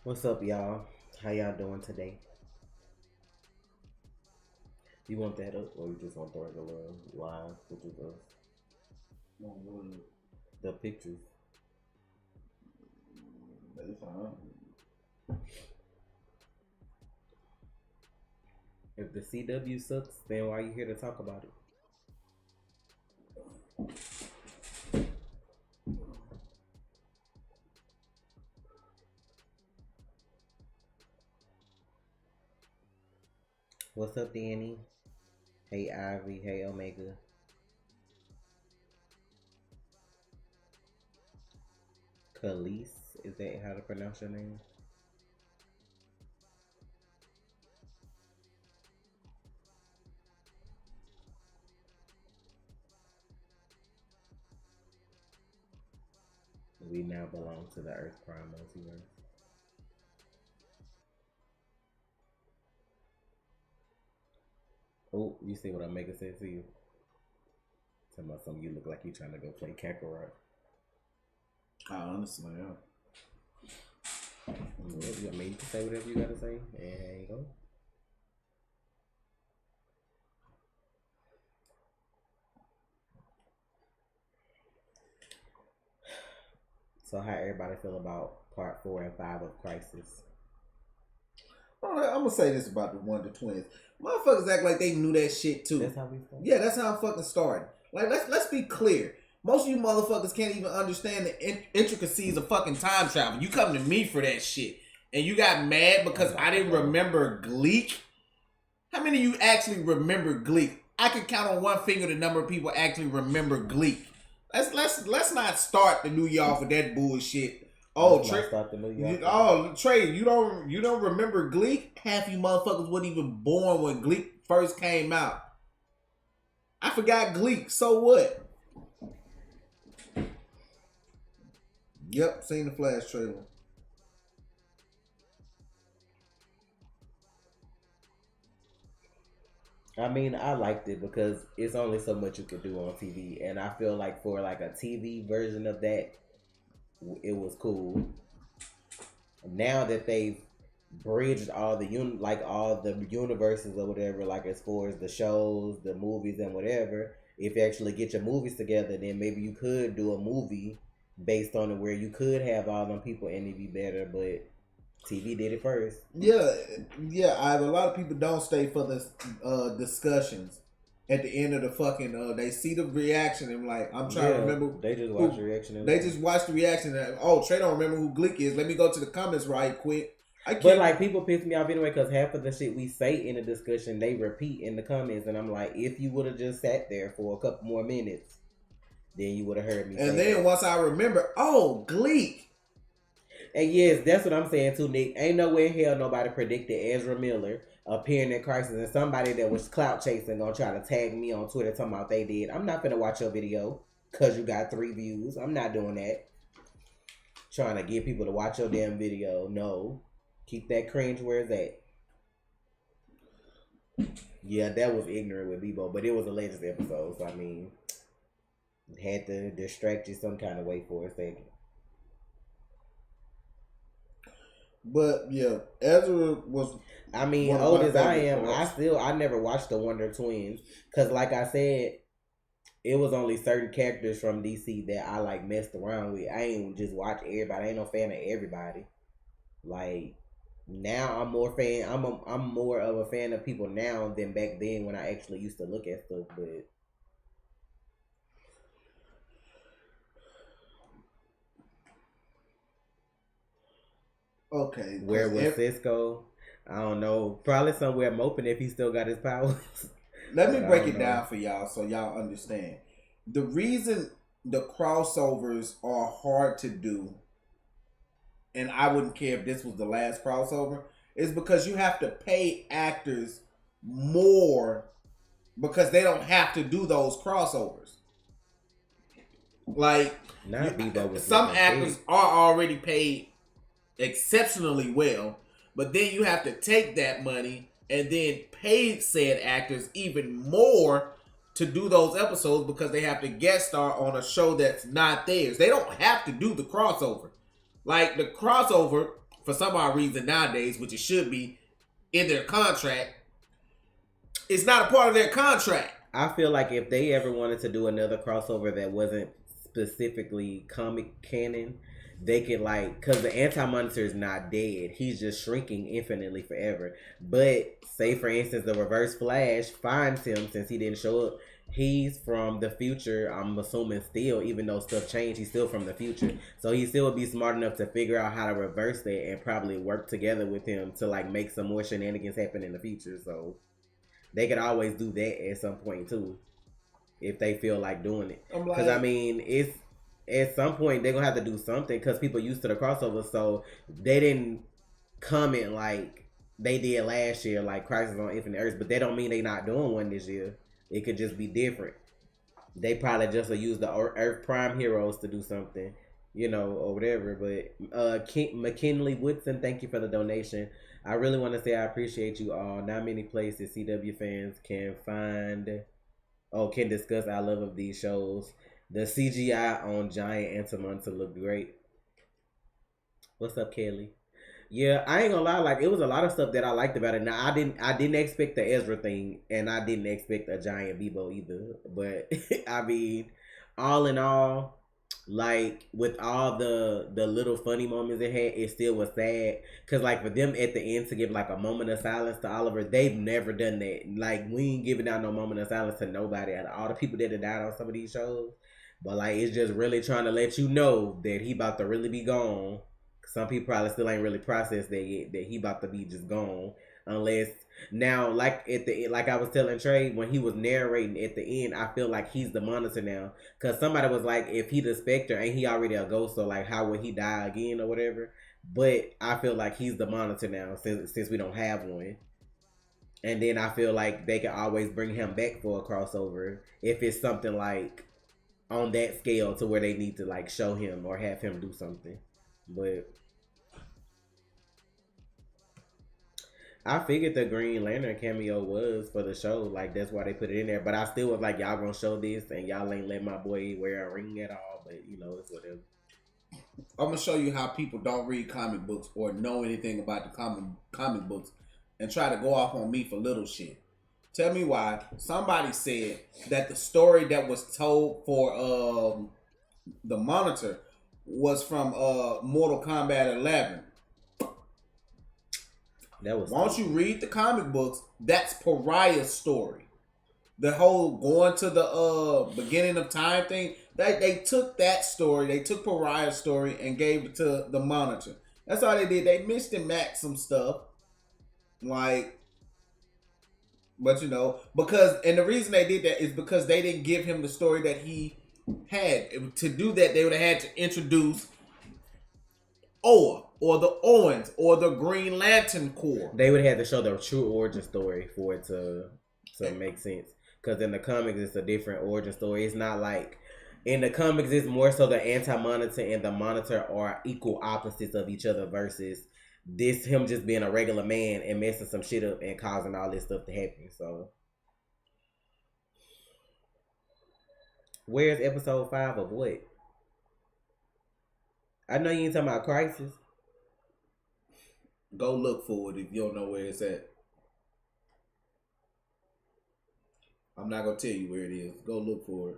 What's up, y'all? How y'all doing today? You want that up, or you just want to throw it a little live, which is the pictures? That's fine. If the CW sucks, then why are you here to talk about it? What's up, Danny? Hey, Ivy. Hey, Omega. Khalees, is that how to pronounce your name? We now belong to the Earth Prime Multiverse. Oh, you see what Omega said to you? Tell me something. You look like you trying to go play Kakarot. I honestly am. I mean, you can say whatever you gotta say. And there you go. So how everybody feel about part 4 and 5 of Crisis? I'm gonna say this about the Wonder Twins. Motherfuckers act like they knew that shit too. That's how we start? Yeah, that's how I'm fucking starting. Like, let's be clear. Most of you motherfuckers can't even understand the intricacies of fucking time travel. You come to me for that shit. And you got mad because I didn't remember Gleek? How many of you actually remember Gleek? I can count on one finger the number of people actually remember Gleek. Let's not start the new year off with that bullshit. Oh, Trey, you don't remember Gleek? Half you motherfuckers weren't even born when Gleek first came out. I forgot Gleek. So what? Yep, seen the Flash trailer. I mean, I liked it because it's only so much you could do on TV, and I feel like for like a TV version of that, it was cool. Now that they've bridged all the all the universes or whatever, like as far as the shows, the movies, and whatever, if you actually get your movies together, then maybe you could do a movie based on it where you could have all them people and it'd be better, but TV did it first. Yeah. A lot of people don't stay for the discussions at the end of the fucking. They see the reaction and like, I'm trying to remember. They just watch the reaction. They just watch the reaction. And, Trey don't remember who Gleek is. Let me go to the comments right quick. But like people piss me off anyway because half of the shit we say in the discussion they repeat in the comments, and I'm like, if you would have just sat there for a couple more minutes, then you would have heard me. And then once I remember, Gleek. And yes, that's what I'm saying too, Nick. Ain't no way in hell nobody predicted Ezra Miller appearing in Crisis and somebody that was clout chasing gonna try to tag me on Twitter talking about they did. I'm not finna watch your video because you got 3 views. I'm not doing that. Trying to get people to watch your damn video. No. Keep that cringe where it's at. Yeah, that was ignorant with Bebo, but it was a latest episode, so I mean, had to distract you some kind of way for a second. But yeah, Ezra was. I mean, old as I am, I never watched the Wonder Twins because, like I said, it was only certain characters from DC that I like messed around with. I ain't just watch everybody. I ain't no fan of everybody. Like now, I'm more of a fan of people now than back then when I actually used to look at stuff. But okay, where was Cisco? I don't know. Probably somewhere moping if he still got his powers. Let me break it down for y'all so y'all understand. The reason the crossovers are hard to do, and I wouldn't care if this was the last crossover, is because you have to pay actors more because they don't have to do those crossovers. Like, some actors are already paid exceptionally well, but then you have to take that money and then pay said actors even more to do those episodes because they have to guest star on a show that's not theirs. They don't have to do the crossover. Like the crossover for some odd reason nowadays, which it should be in their contract, it's not a part of their contract. I feel like if they ever wanted to do another crossover that wasn't specifically comic canon, they could like, because the Anti-Monitor is not dead. He's just shrinking infinitely forever. But say for instance the Reverse Flash finds him since he didn't show up. He's from the future, I'm assuming still, even though stuff changed, he's still from the future. So he still would be smart enough to figure out how to reverse that and probably work together with him to like make some more shenanigans happen in the future. So they could always do that at some point too, if they feel like doing it. Because I mean, it's at some point they're gonna have to do something because people used to the crossover, so they didn't comment like they did last year, like Crisis on Infinite Earths. But they don't mean they not doing one this year. It could just be different. They probably just will use the Earth Prime heroes to do something, you know, or whatever. But McKinley Woodson, thank you for the donation. I really want to say I appreciate you all. Not many places CW fans can can discuss our love of these shows. The CGI on Giant Antimonster looked great. What's up, Kelly? Yeah, I ain't gonna lie, like it was a lot of stuff that I liked about it. Now I didn't expect the Ezra thing, and I didn't expect a giant Bebo either. But I mean, all in all, like with all the little funny moments it had, it still was sad. Cause like for them at the end to give like a moment of silence to Oliver, they've never done that. Like we ain't giving out no moment of silence to nobody. Out of all the people that have died on some of these shows, but like it's just really trying to let you know that he about to really be gone. Some people probably still ain't really processed that yet, that he about to be just gone. Unless now, like at the like I was telling Trey when he was narrating at the end, I feel like he's the Monitor now. Cause somebody was like, if he the Spectre, ain't he already a ghost? So like, how would he die again or whatever? But I feel like he's the Monitor now since we don't have one. And then I feel like they can always bring him back for a crossover if it's something like on that scale to where they need to like show him or have him do something. But I figured the Green Lantern cameo was for the show. Like, that's why they put it in there. But I still was like, y'all gonna show this and y'all ain't let my boy wear a ring at all. But, you know, it's whatever. I'm gonna show you how people don't read comic books or know anything about the comic books and try to go off on me for little shit. Tell me why somebody said that the story that was told for the Monitor was from Mortal Kombat 11. Once you read the comic books, that's Pariah's story. The whole going to the beginning of time thing, they took that story, they took Pariah's story and gave it to the Monitor. That's all they did. They mixed and matched some stuff. Like, but you know, and the reason they did that is because they didn't give him the story that he had. To do that, they would have had to introduce or the Owens or the Green Lantern Corps. They would have to show the true origin story for it to make sense. Because in the comics, it's a different origin story. It's not like in the comics, it's more so the Anti-Monitor and the Monitor are equal opposites of each other versus this him just being a regular man and messing some shit up and causing all this stuff to happen. So where's episode 5 of what? I know you ain't talking about Crisis. Go look for it if you don't know where it's at. I'm not gonna tell you where it is. Go look for it.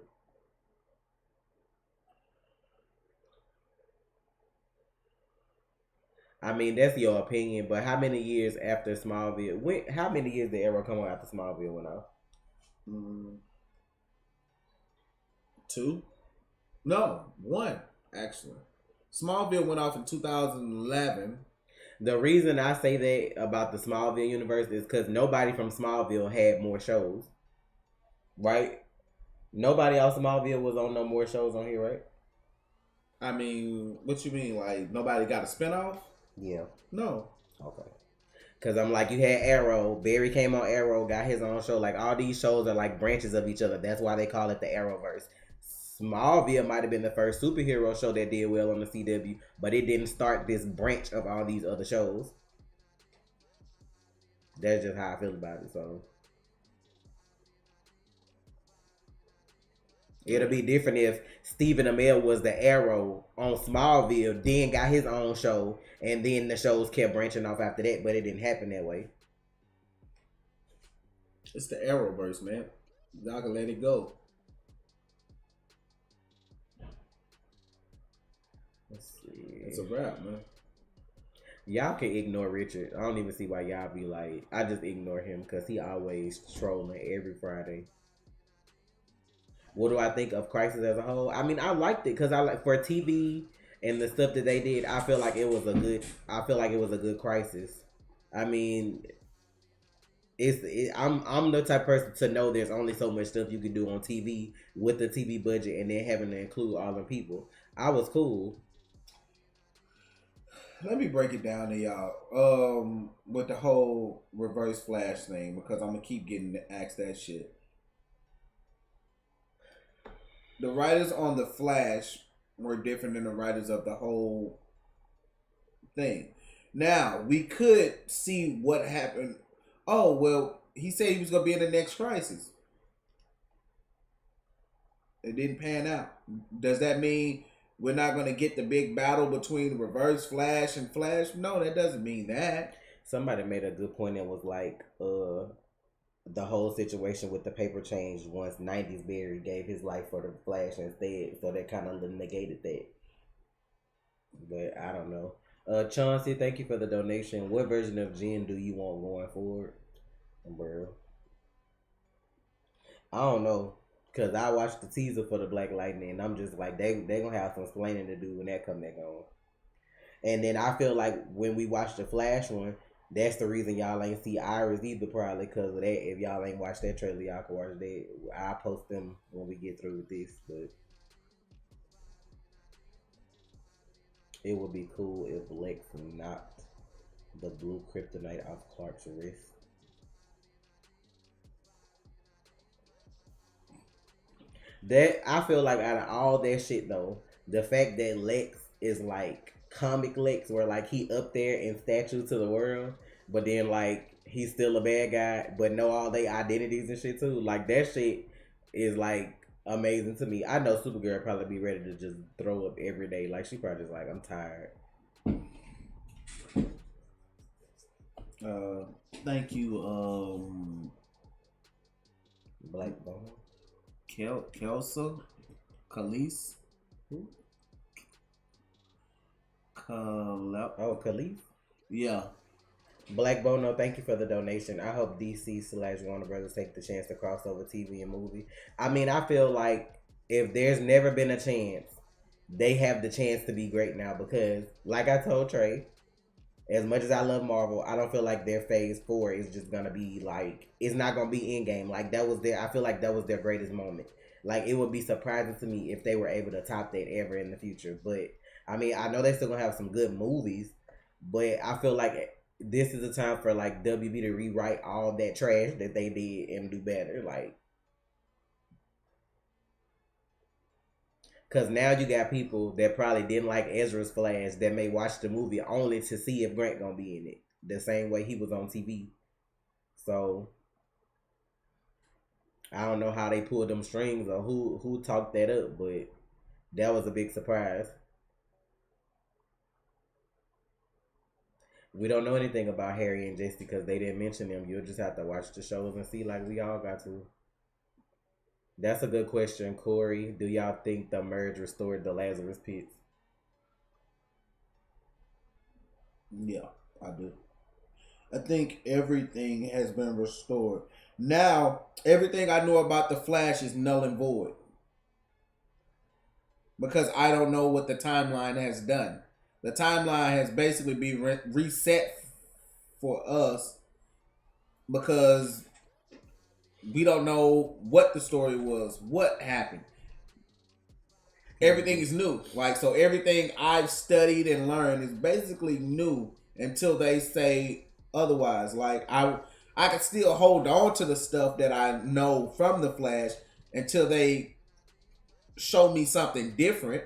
I mean, that's your opinion, but how many years after Smallville? How many years did Arrow come out after Smallville went off? 2? No, 1 actually. Smallville went off in 2011. The reason I say that about the Smallville universe is because nobody from Smallville had more shows, right? Nobody else Smallville was on no more shows on here, right? I mean, what you mean? Like nobody got a spinoff? Yeah. No. Okay. Because I'm like, you had Arrow. Barry came on Arrow, got his own show. Like all these shows are like branches of each other. That's why they call it the Arrowverse. Smallville might have been the first superhero show that did well on the CW, but it didn't start this branch of all these other shows. That's just how I feel about it. So It'll be different if Stephen Amell was the Arrow on Smallville, then got his own show, and then the shows kept branching off after that, but it didn't happen that way. It's the Arrowverse, man. Y'all can let it go. Let's see. It's a wrap, man. Y'all can ignore Richard. I don't even see why y'all be like, I just ignore him because he always trolling every Friday. What do I think of Crisis as a whole? I mean, I liked it because I like for TV and the stuff that they did. I feel like it was a good Crisis. I mean, I'm the type of person to know there's only so much stuff you can do on TV with the TV budget and then having to include all the people. I was cool. Let me break it down to y'all with the whole Reverse Flash thing because I'm gonna keep getting asked that shit. The writers on the Flash were different than the writers of the whole thing. Now we could see what happened. Oh well, he said he was gonna be in the next Crisis. It didn't pan out. Does that mean we're not going to get the big battle between Reverse Flash and Flash? No, that doesn't mean that. Somebody made a good point and was like, the whole situation with the paper change once 90s Barry gave his life for the Flash instead. So that kind of negated that. But I don't know. Chauncey, thank you for the donation. What version of Jen do you want going forward? Bro, I don't know. Because I watched the teaser for the Black Lightning, and I'm just like, they going to have some explaining to do when that come back on. And then I feel like when we watch the Flash one, that's the reason y'all ain't see Iris either, probably because of that. If y'all ain't watched that trailer, y'all can watch that. I'll post them when we get through with this, but it would be cool if Lex knocked the blue kryptonite off Clark's wrist. That I feel like out of all that shit though, the fact that Lex is like comic Lex, where like he up there in statue to the world, but then like he's still a bad guy, but know all their identities and shit too. Like that shit is like amazing to me. I know Supergirl probably be ready to just throw up every day. Like she probably just like, I'm tired. Thank you, Black Bone. Kelsa, Khalees, Khalif? Yeah. Black Bono, thank you for the donation. I hope DC/Warner Brothers take the chance to cross over TV and movie. I mean, I feel like if there's never been a chance, they have the chance to be great now because, like I told Trey, as much as I love Marvel, I don't feel like their phase 4 is just gonna be like, it's not gonna be Endgame. Like that was I feel like that was their greatest moment. Like it would be surprising to me if they were able to top that ever in the future. But I mean, I know they're still gonna have some good movies, but I feel like this is a time for like WB to rewrite all that trash that they did and do better. Like, because now you got people that probably didn't like Ezra's Flash that may watch the movie only to see if Grant gonna be in it. The same way he was on TV. So, I don't know how they pulled them strings or who talked that up, but that was a big surprise. We don't know anything about Harry and Jesse because they didn't mention them. You'll just have to watch the shows and see like we all got to. That's a good question, Corey. Do y'all think the merge restored the Lazarus Pits? Yeah, I do. I think everything has been restored. Now, everything I know about the Flash is null and void. Because I don't know what the timeline has done. The timeline has basically been reset for us because we don't know what the story was, what happened. Everything is new. Like, so everything I've studied and learned is basically new until they say otherwise. Like, I can still hold on to the stuff that I know from the Flash until they show me something different.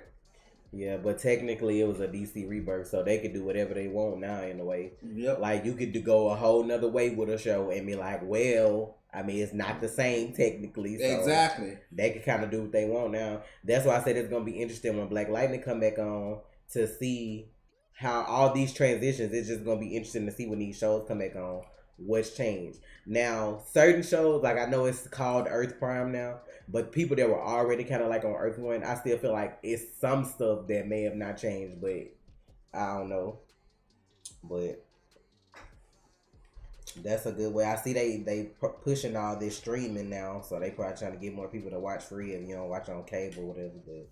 Yeah, but technically it was a DC rebirth, so they could do whatever they want now in a way. Yep. Like you could go a whole nother way with a show and be like, well, I mean, it's not the same technically. So Exactly. they can kind of do what they want now. That's why I said it's gonna be interesting when Black Lightning come back on to see how all these transitions. It's just gonna be interesting to see when these shows come back on. What's changed now? Certain shows, like I know it's called Earth Prime now, but people that were already kind of like on Earth One, I still feel like it's some stuff that may have not changed, but I don't know. But that's a good way. I see they pushing all this streaming now, so they probably trying to get more people to watch free if you don't watch on cable or whatever. But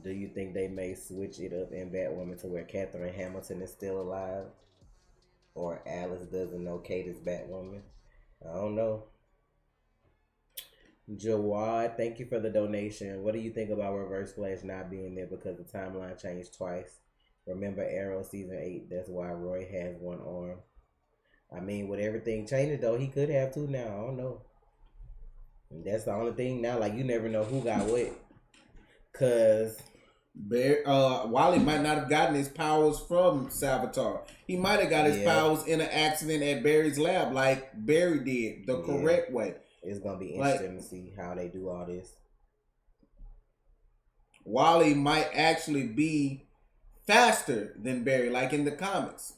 do you think they may switch it up in Batwoman to where Catherine Hamilton is still alive? Or Alice doesn't know Kate is Batwoman? I don't know. Jawad, thank you for the donation. What do you think about Reverse Flash not being there because the timeline changed twice? Remember Arrow season 8, that's why Roy has one arm. I mean, with everything changing though, he could have two now. I don't know. And that's the only thing now, like you never know who got what. Cause Wally might not have gotten his powers from Savitar. He might have got his powers in an accident at Barry's lab, like Barry did, the correct way. It's gonna be interesting to see how they do all this. Wally might actually be faster than Barry, like in the comics.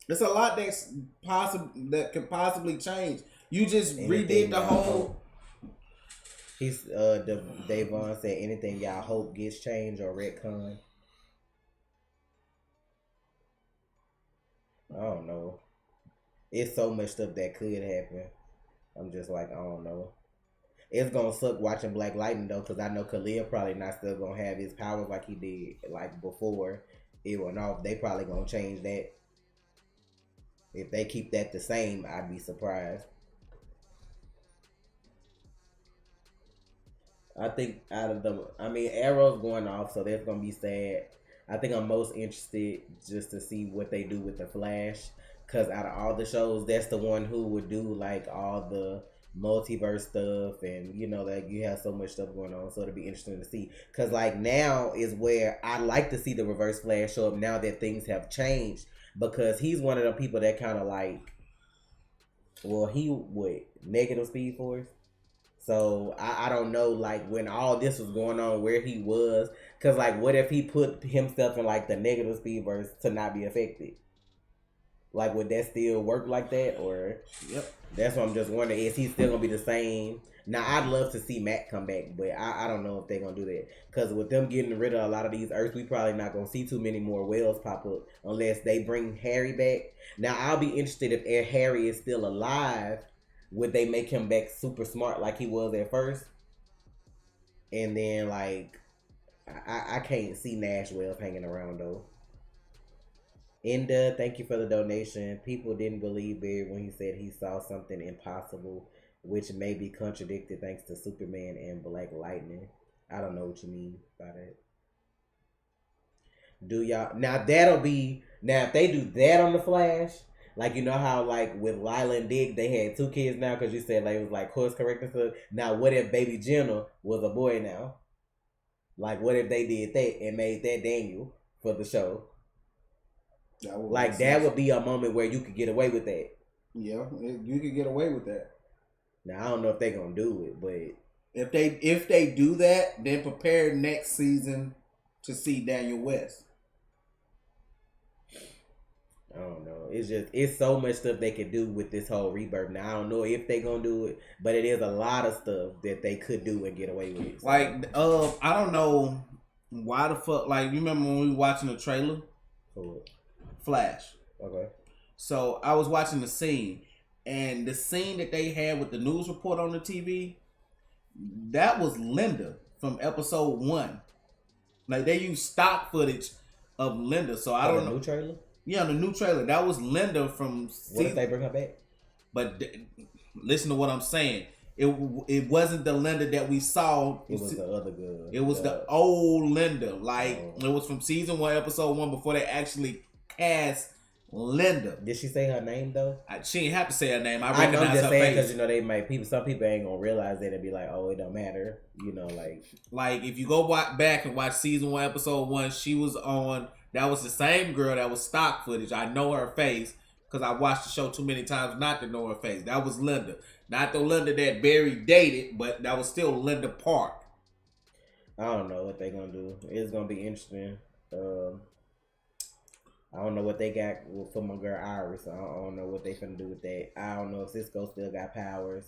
There's a lot that could possibly change. You just redid the whole. He's Davon said anything y'all hope gets changed or retcon. I don't know. It's so much stuff that could happen. I'm just like, I don't know. It's gonna suck watching Black Lightning though, because I know Khalil probably not still gonna have his powers like he did like before it went off. They probably gonna change that. If they keep that the same, I'd be surprised. I think out of them, I mean, Arrow's going off, so that's gonna be sad. I think I'm most interested just to see what they do with the Flash, because out of all the shows, that's the one who would do like all the multiverse stuff, and you know that you have so much stuff going on, so it'll be interesting to see. Because like now is where I like to see the Reverse Flash show up now that things have changed, because he's one of the people that kind of like, well, he would negative Speed Force. So I don't know, like when all this was going on, where he was, because like what if he put himself in like the negative speed verse to not be affected? Like would that still work like that, or? Yep. That's what I'm just wondering. Is he still gonna be the same? Now I'd love to see Matt come back, but I don't know if they're gonna do that, because with them getting rid of a lot of these Earths, we probably not gonna see too many more Wells pop up unless they bring Harry back. Now I'll be interested if Harry is still alive. Would they make him back super smart like he was at first? And then, like, I can't see Nash Wells hanging around, though. Inda, thank you for the donation. People didn't believe Barry when he said he saw something impossible, which may be contradicted thanks to Superman and Black Lightning. I don't know what you mean by that. Do y'all... Now, that'll be... Now, if they do that on The Flash... Like, you know how, like, with Lila and Dick, they had 2 kids now because you said, like, it was, like, course correct and stuff. Now, what if Baby Jenna was a boy now? Like, what if they did that and made that Daniel for the show? That would be a moment where you could get away with that. Yeah, you could get away with that. Now, I don't know if they're going to do it, but... If they do that, then prepare next season to see Daniel West. I don't know. It's so much stuff they could do with this whole rebirth. Now, I don't know if they gonna do it, but it is a lot of stuff that they could do and get away with. So. Like, I don't know why the fuck. Like, you remember when we were watching the trailer? Cool. Flash. Okay. So I was watching the scene, and the scene that they had with the news report on the TV, that was Linda from episode 1. Like, they used stock footage of Linda. So I don't know. New trailer. Yeah, the new trailer. That was Linda from... What if they bring her back? But listen to what I'm saying. It wasn't the Linda that we saw. It was the other girl. It was the old Linda. Like, it was from season 1, episode 1, before they actually cast Linda. Did she say her name though? She didn't have to say her name. I I'm recognize just her saying face. because they might some people ain't gonna realize that and be like, oh, it don't matter. Like if you go back and watch season 1, episode 1, she was on. That was the same girl that was stock footage. I know her face because I watched the show too many times not to know her face. That was Linda, not the Linda that Barry dated, but that was still Linda Park. I don't know what they're gonna do. It's gonna be interesting. I don't know what they got for my girl Iris. I don't know what they finna do with that. I don't know if Cisco still got powers.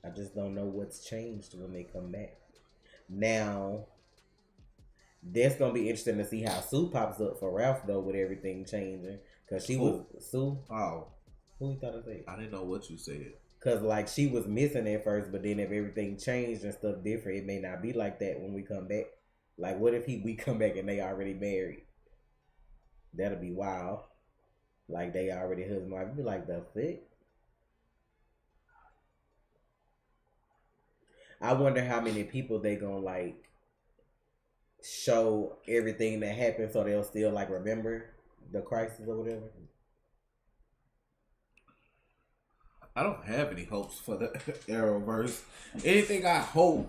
I just don't know what's changed when they come back. Now, that's gonna be interesting to see how Sue pops up for Ralph though, with everything changing. Cause she was Sue. Oh, who you thought I said? I didn't know what you said. Cause like she was missing at first, but then if everything changed and stuff different, it may not be like that when we come back. Like, what if we come back and they already married? That'll be wild. Like they already husband wife. Be like, the fuck? I wonder how many people they gonna like show everything that happened so they'll still like remember the crisis or whatever. I don't have any hopes for the Arrowverse. Anything I hope.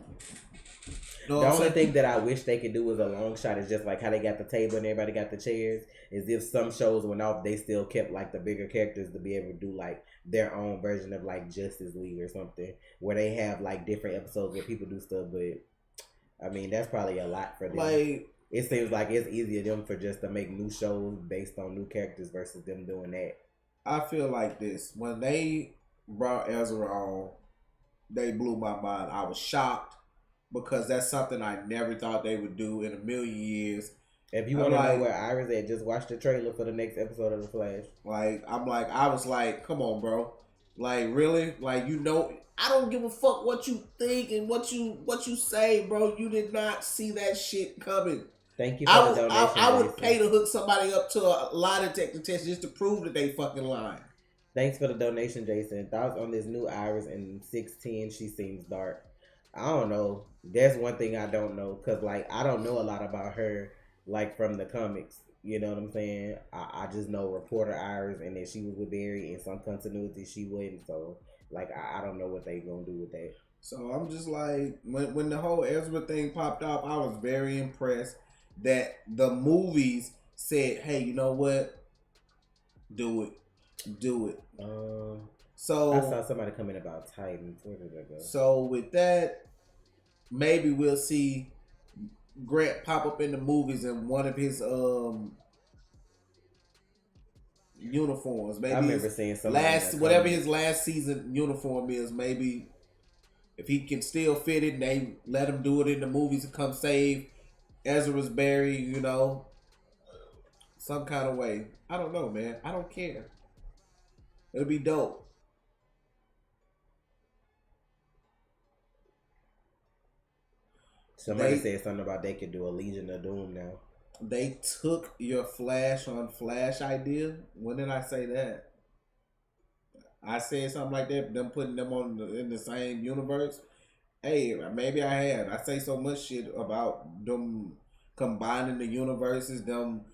The only thing that I wish they could do was a long shot is just like how they got the table and everybody got the chairs. Is if some shows went off, they still kept like the bigger characters to be able to do like their own version of like Justice League or something, where they have like different episodes where people do stuff. But I mean, that's probably a lot for them. Like, it seems like it's easier them for just to make new shows based on new characters versus them doing that. I feel like this when they brought Ezra on, they blew my mind. I was shocked. Because that's something I never thought they would do in a million years. If you want to know where Iris at, just watch the trailer for the next episode of The Flash. I was like, come on, bro. Like, really? Like, I don't give a fuck what you think and what you say, bro. You did not see that shit coming. Thank you for the donation. I would pay to hook somebody up to a lie detector test just to prove that they fucking lying. Thanks for the donation, Jason. Thoughts on this new Iris in 610? She seems dark. I don't know. That's one thing I don't know. Because, like, I don't know a lot about her, like, from the comics. You know what I'm saying? I just know reporter Iris and that she was with Barry. In some continuity, she wasn't. So, like, I don't know what they going to do with that. So, I'm just like, when the whole Ezra thing popped up, I was very impressed that the movies said, hey, you know what? Do it. So I saw somebody comment about Titans. Where did that go? So with that, maybe we'll see Grant pop up in the movies in one of his uniforms. Maybe I remember seeing something whatever his last season uniform is. Maybe if he can still fit it, they let him do it in the movies and come save Ezra's Barry. You know, some kind of way. I don't know, man. I don't care. It'll be dope. Somebody said something about they could do a Legion of Doom now. They took your Flash on Flash idea. When did I say that? I said something like that. Them putting them in the same universe. Hey, maybe I had. I say so much shit about them combining the universes. Them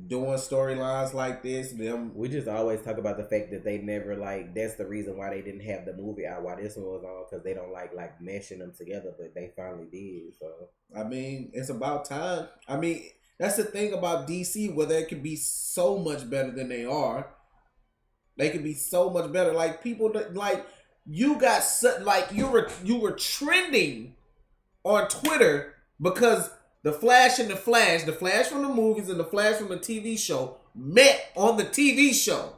doing storylines like this. We just always talk about the fact that they never that's the reason why they didn't have the movie out while this one was on, because they don't like meshing them together, but they finally did. So I mean, it's about time. I mean, that's the thing about DC, where they could be so much better than they are. They could be so much better. Like, people like you got you were trending on Twitter because the Flash and the Flash from the movies and the Flash from the TV show met on the TV show.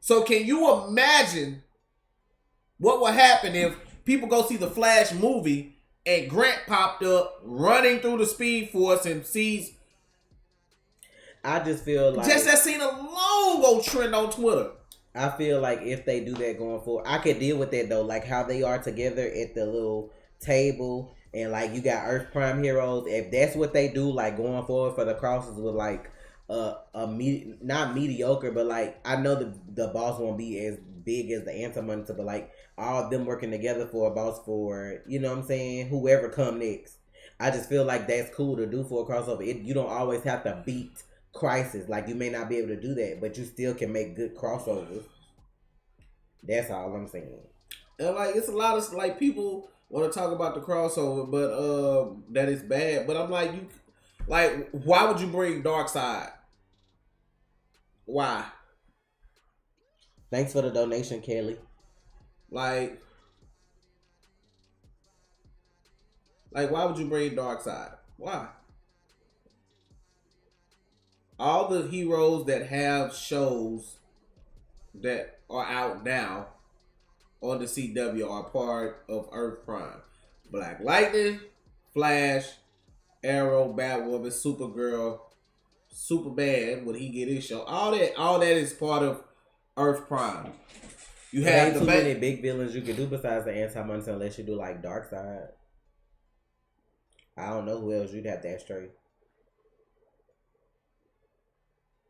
So can you imagine what would happen if people go see the Flash movie and Grant popped up running through the Speed Force and sees... I just feel like... Just that scene alone go trend on Twitter. I feel like if they do that going forward, I could deal with that though. Like how they are together at the little table... And like you got Earth Prime heroes. If that's what they do, like going forward for the crosses with like not mediocre, but like I know the boss won't be as big as the Anti-Monitor, but like all of them working together for a boss for, you know what I'm saying, whoever come next. I just feel like that's cool to do for a crossover. You don't always have to beat Crisis. Like, you may not be able to do that, but you still can make good crossovers. That's all I'm saying. And like, it's a lot of like people want to talk about the crossover, but that is bad. But I'm like, why would you bring Darkseid? Why? Thanks for the donation, Kelly. Like, why would you bring Darkseid? Why? All the heroes that have shows that are out now on the CW are part of Earth Prime. Black Lightning, Flash, Arrow, Batwoman, Supergirl, Superman when he get his show. All that is part of Earth Prime. You have too many big villains you can do besides the Anti-Monitor unless you do like Darkseid. I don't know who else you'd have to ask straight.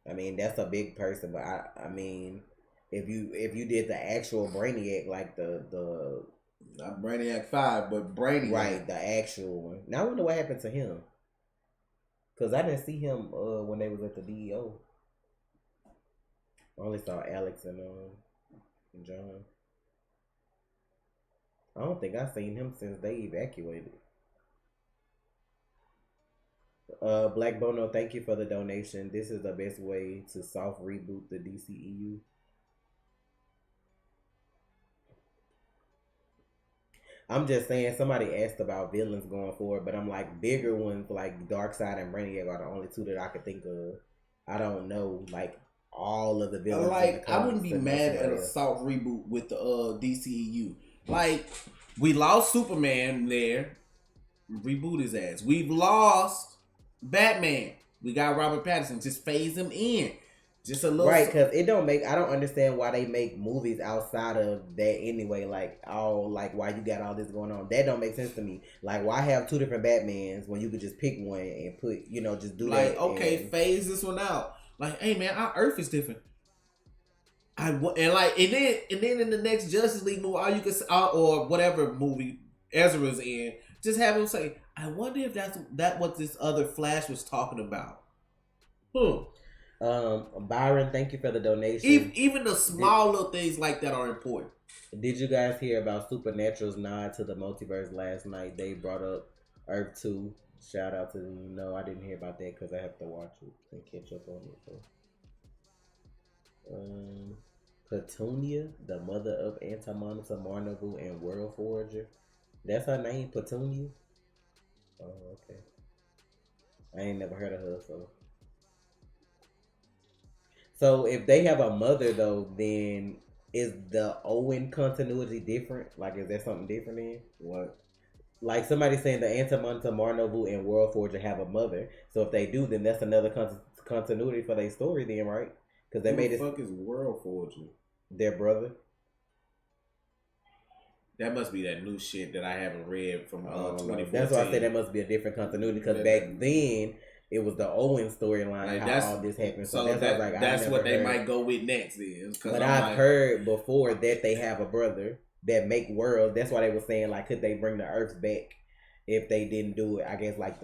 I mean, that's a big person, but I mean, if you did the actual Brainiac, like the not Brainiac 5, but Brainiac, right, the actual one. Now I wonder what happened to him, cause I didn't see him when they was at the DEO. I only saw Alex and John. I don't think I've seen him since they evacuated. Black Bono, thank you for the donation. This is the best way to soft reboot the DCEU. I'm just saying, somebody asked about villains going forward, but I'm like, bigger ones like Darkseid and Brainiac are the only two that I could think of. I don't know, like, all of the villains. Like, I wouldn't be mad at a soft reboot with the DCEU. Like, we lost Superman there. Reboot his ass. We've lost Batman. We got Robert Pattinson. Just phase him in. Just a little. Right, because I don't understand why they make movies outside of that anyway. Like, why you got all this going on. That don't make sense to me. Like, why have two different Batmans when you could just pick one and put, just do like, that. Okay, phase this one out. Like, hey man, our Earth is different. And then in the next Justice League movie, all you can or whatever movie Ezra's in, just have him say, I wonder if that's what this other Flash was talking about. Byron, thank you for the donation. Even the small little things like that are important. Did you guys hear about Supernatural's nod to the multiverse last night? They brought up Earth 2. Shout out to them. No, I didn't hear about that because I have to watch it and catch up on it. Petunia, the mother of Anti-Monitor, Marvel, and World Forager. That's her name, Petunia? Oh, okay. I ain't never heard of her, So if they have a mother, though, then is the Owen continuity different? Like, is there something different in? What? Like, somebody saying the Anti-Monitor, Marvel, and World Forger have a mother. So if they do, then that's another continuity for their story then, right? Because they made it. Who the fuck is World Forger? Their brother. That must be that new shit that I haven't read from 2014. That's why I say that must be a different continuity. Because back then, it was the Owen storyline, like, how all this happened. So that's what they might go with next then. But I've heard before that they have a brother that make worlds. That's why they were saying, like, could they bring the Earths back if they didn't do it? I guess like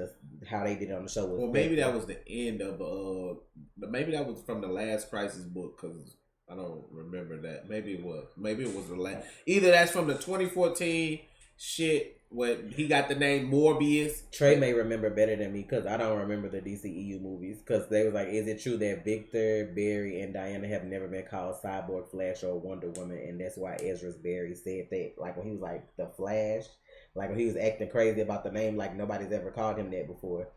how they did it on the show. Well, maybe that was the end of maybe that was from the last Crisis book, because I don't remember that. Maybe it was the last. Either that's from the 2014 shit when he got the name Morbius. Trey may remember better than me because I don't remember the DCEU movies. Because they was like, is it true that Victor, Barry, and Diana have never been called Cyborg, Flash, or Wonder Woman? And that's why Ezra's Barry said that. Like, when he was like the Flash, like when he was acting crazy about the name, like nobody's ever called him that before.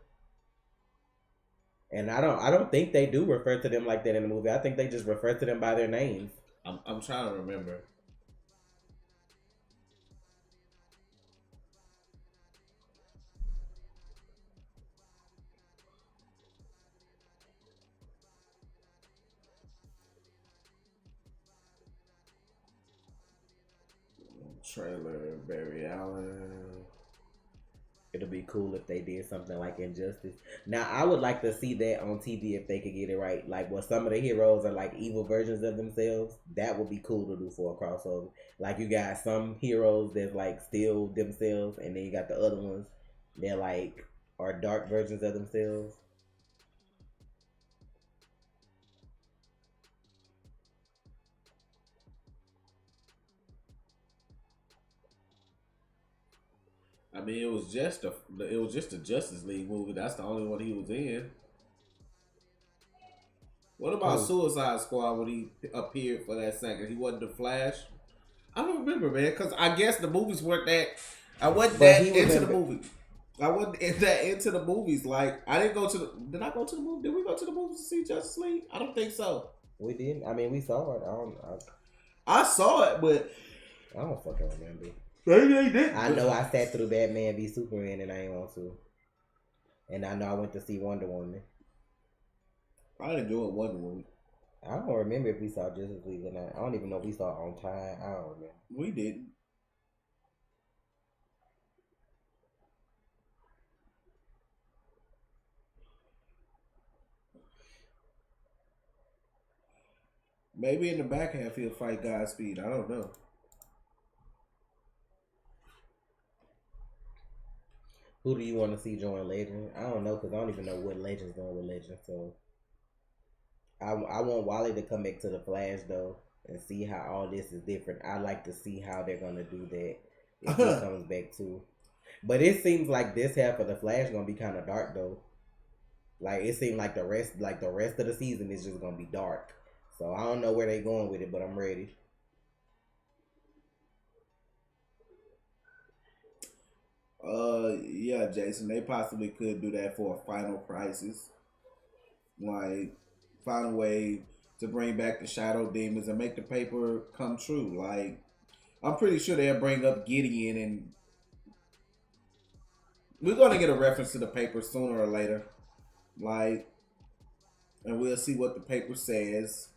And I don't think they do refer to them like that in the movie. I think they just refer to them by their names. I'm trying to remember. Trailer, Barry Allen. It'll be cool if they did something like Injustice. Now, I would like to see that on TV if they could get it right. Like, where some of the heroes are like evil versions of themselves. That would be cool to do for a crossover. Like, you got some heroes that's like still themselves, and then you got the other ones They're like are dark versions of themselves. I mean, it was just a Justice League movie. That's the only one he was in. What about Who? Suicide Squad when he appeared for that second? He wasn't the Flash. I don't remember, man, because I guess the movies weren't that. I wasn't But he that was into the in. movie. I wasn't that into the movies. Like I didn't go to the. Did I go to the movie? Did we go to the movies to see Justice League? I don't think so. We didn't. I mean, we saw it. I saw it, but I don't fucking remember. maybe they didn't. I know I sat through Batman v Superman and I ain't want to. And I know I went to see Wonder Woman. I enjoyed Wonder Woman. I don't remember if we saw Justice League or not. I don't even know if we saw it on time. I don't remember. We didn't. Maybe in the back half he'll fight Godspeed. I don't know. Who do you want to see join Legend? I don't know because I don't even know what Legend's doing with Legend. So I want Wally to come back to the Flash though and see how all this is different. I like to see how they're gonna do that if he comes back too. But it seems like this half of the Flash gonna be kind of dark though. Like it seemed like the rest of the season is just gonna be dark. So I don't know where they going with it, but I'm ready. Yeah, Jason, they possibly could do that for a final crisis. Like, find a way to bring back the shadow demons and make the paper come true. Like, I'm pretty sure they'll bring up Gideon, and we're gonna get a reference to the paper sooner or later. Like, and we'll see what the paper says.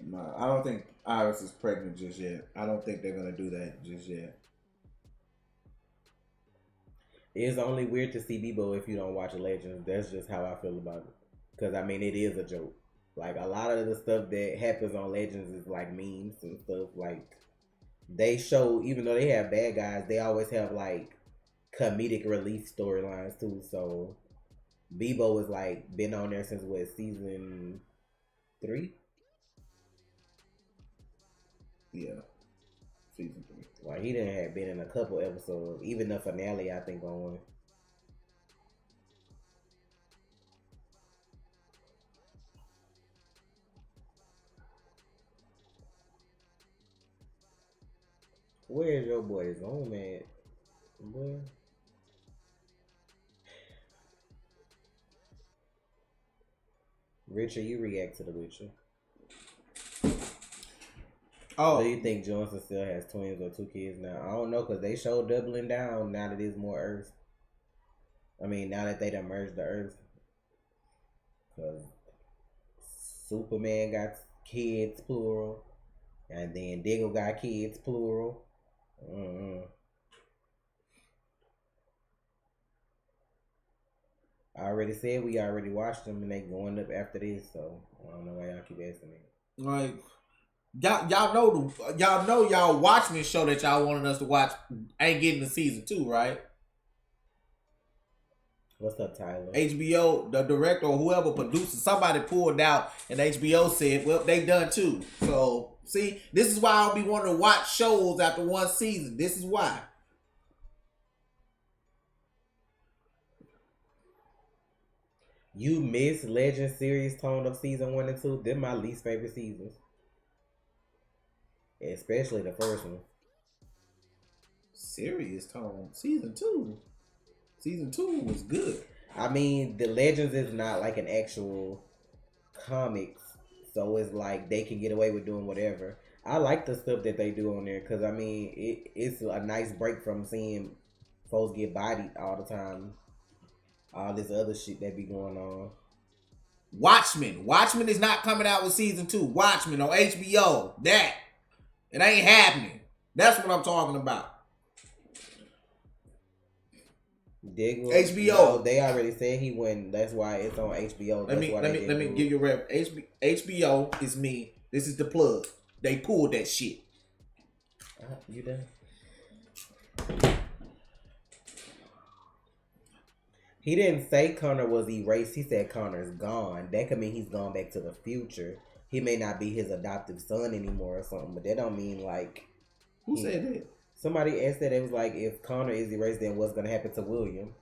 No, I don't think Iris is pregnant just yet. I don't think they're gonna do that just yet. It's only weird to see Bebo if you don't watch Legends. That's just how I feel about it. Because, I mean, it is a joke. Like, a lot of the stuff that happens on Legends is, like, memes and stuff. Like, they show, even though they have bad guys, they always have, like, comedic relief storylines, too. So, Bebo is, like, been on there since, what, season 3? Yeah. Season 3. Like, he didn't have been in a couple episodes. Even the finale, I think, on one. Where's your boy Zone at? Boy. Richard, you react to The Witcher. Oh, Do you think Johnson still has twins or 2 kids now? I don't know because they showed doubling down now that it's more Earths. I mean, now that they done merged the Earths. Because Superman got kids, plural. And then Diggle got kids, plural. I already said we already watched them and they going up after this, so I don't know why y'all keep asking me. like y'all know y'all watching this show that y'all wanted us to watch ain't getting the season 2, right? What's up, Tyler? HBO, the director or whoever produces, somebody pulled out and HBO said, well, they done too. So, see, this is why I'll be wanting to watch shows after one season. This is why. You miss Legend series tone of season 1 and 2. They're my least favorite seasons. Especially the first one. Serious tone. Season 2. Season 2 was good. I mean, the Legends is not like an actual comics, so it's like they can get away with doing whatever. I like the stuff that they do on there because I mean, it's a nice break from seeing folks get bodied all the time. All this other shit that be going on. Watchmen. Watchmen is not coming out with season 2. Watchmen on HBO. That. It ain't happening. That's what I'm talking about. Diggle, HBO. No, they already said he went. That's why it's on HBO. Let me give you a rep. HBO is me. This is the plug. They pulled that shit. You done? He didn't say Connor was erased. He said Connor's gone. That could mean he's gone back to the future. He may not be his adoptive son anymore or something, but that don't mean like... Who said that? Somebody asked that. It was like, if Connor is erased, then what's going to happen to William?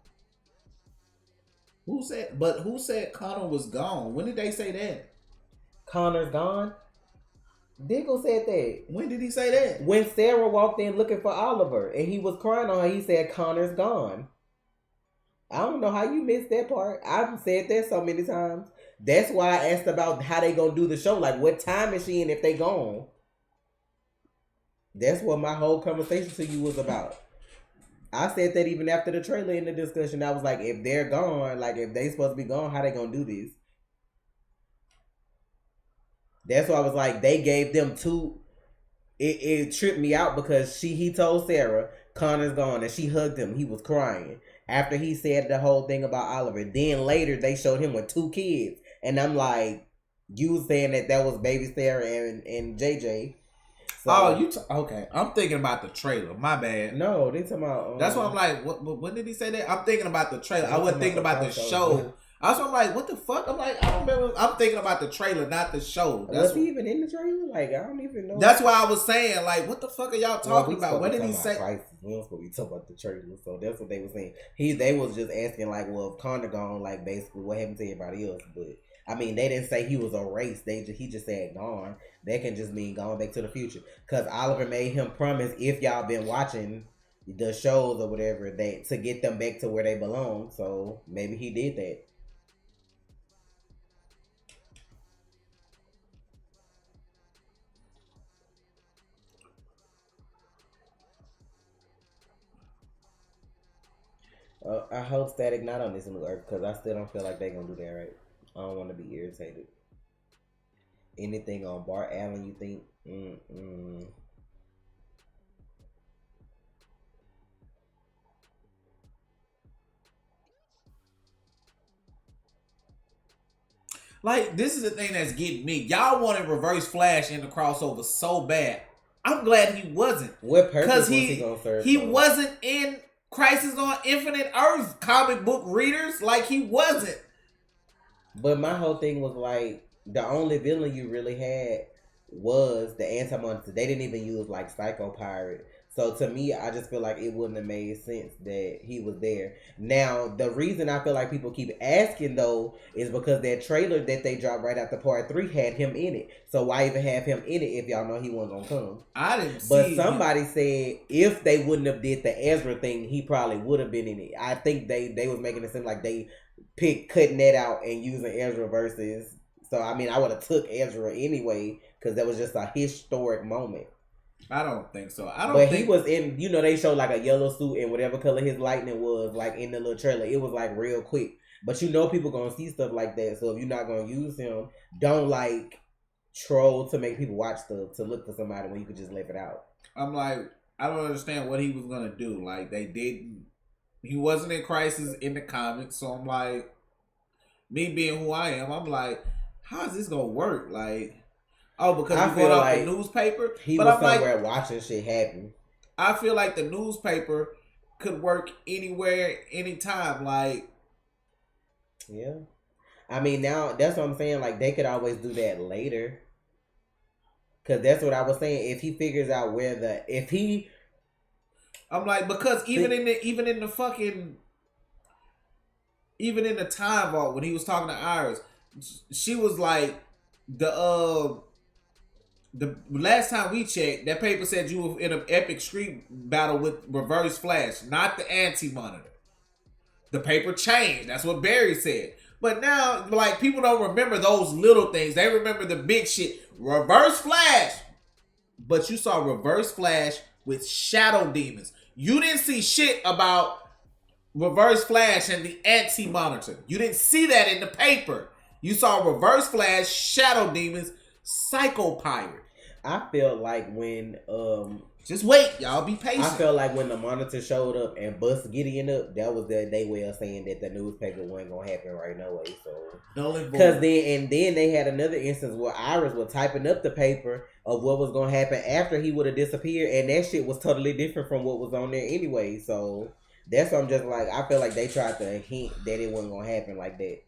Who said Connor was gone? When did they say that? Connor's gone? Diggle said that. When did he say that? When Sarah walked in looking for Oliver and he was crying on her, he said Connor's gone. I don't know how you missed that part. I've said that so many times. That's why I asked about how they gonna do the show. Like, what time is she in if they gone? That's what my whole conversation to you was about. I said that even after the trailer in the discussion. I was like, if they're gone, like if they supposed to be gone, how they gonna do this? That's why I was like, they gave them two. It tripped me out because he told Sarah Connor's gone and she hugged him. He was crying after he said the whole thing about Oliver. Then later they showed him with 2 kids, and I'm like, you saying that was baby Sarah and JJ. So, okay. I'm thinking about the trailer. My bad. No, they talking about. That's why I'm like, when did he say that? I'm thinking about the trailer. I wasn't thinking about the show. I'm like, what the fuck? I'm like, I don't remember. I'm thinking about the trailer, not the show. Was he even in the trailer? Like, I don't even know. That's why I was saying, like, what the fuck are y'all talking about? What did he say? We don't supposed to be talking about the trailer, so that's what they were saying. They was just asking, like, well, if Connor gone, like, basically, what happened to everybody else? But I mean, they didn't say he was erased. He just said gone. That can just mean going back to the future. Because Oliver made him promise, if y'all been watching the shows or whatever, to get them back to where they belong. So maybe he did that. I hope Static not on this new Earth, because I still don't feel like they're going to do that right. I don't want to be irritated. Anything on Bart Allen, you think? Like, this is the thing that's getting me. Y'all wanted Reverse Flash in the crossover so bad. I'm glad he wasn't. What purpose was he going to serve? He wasn't in Crisis on Infinite Earth comic book readers. Like, he wasn't. But my whole thing was like, the only villain you really had was the Anti-Monitor. They didn't even use like Psycho Pirate. So to me, I just feel like it wouldn't have made sense that he was there. Now, the reason I feel like people keep asking though is because that trailer that they dropped right after part 3 had him in it. So why even have him in it if y'all know he wasn't gonna come? I didn't see. But somebody said if they wouldn't have did the Ezra thing, he probably would have been in it. I think they was making it seem like they cutting that out and using Ezra versus. So I mean, I would have took Ezra anyway because that was just a historic moment. I don't think so. He was in, they showed like a yellow suit and whatever color his lightning was, like in the little trailer. It was like real quick. But people gonna see stuff like that. So if you're not gonna use him, don't like troll to make people watch stuff to look for somebody when you could just leave it out. I'm like, I don't understand what he was gonna do. Like he wasn't in Crisis in the comics. So I'm like, me being who I am, I'm like, how is this gonna work? Like, oh, because he's going off the newspaper? He was somewhere watching shit happen. I feel like the newspaper could work anywhere, anytime. Like, yeah. I mean, now, that's what I'm saying. Like, they could always do that later. Because that's what I was saying. If he figures out I'm like, because even in the time vault, when he was talking to Iris, she was like, the last time we checked, that paper said you were in an epic street battle with Reverse Flash, not the Anti-Monitor. The paper changed. That's what Barry said. But now, like, people don't remember those little things. They remember the big shit. Reverse Flash. But you saw Reverse Flash with shadow demons. You didn't see shit about Reverse Flash and the Anti-Monitor. You didn't see that in the paper. You saw Reverse Flash, shadow demons, Psycho Pirate. I felt like when just wait, y'all be patient. I felt like when the Monitor showed up and bust Gideon up, that was they way of saying that the newspaper wasn't gonna happen right no way. So because then they had another instance where Iris was typing up the paper of what was gonna happen after he would have disappeared, and that shit was totally different from what was on there anyway. So that's what I'm just like, I feel like they tried to hint that it wasn't gonna happen like that.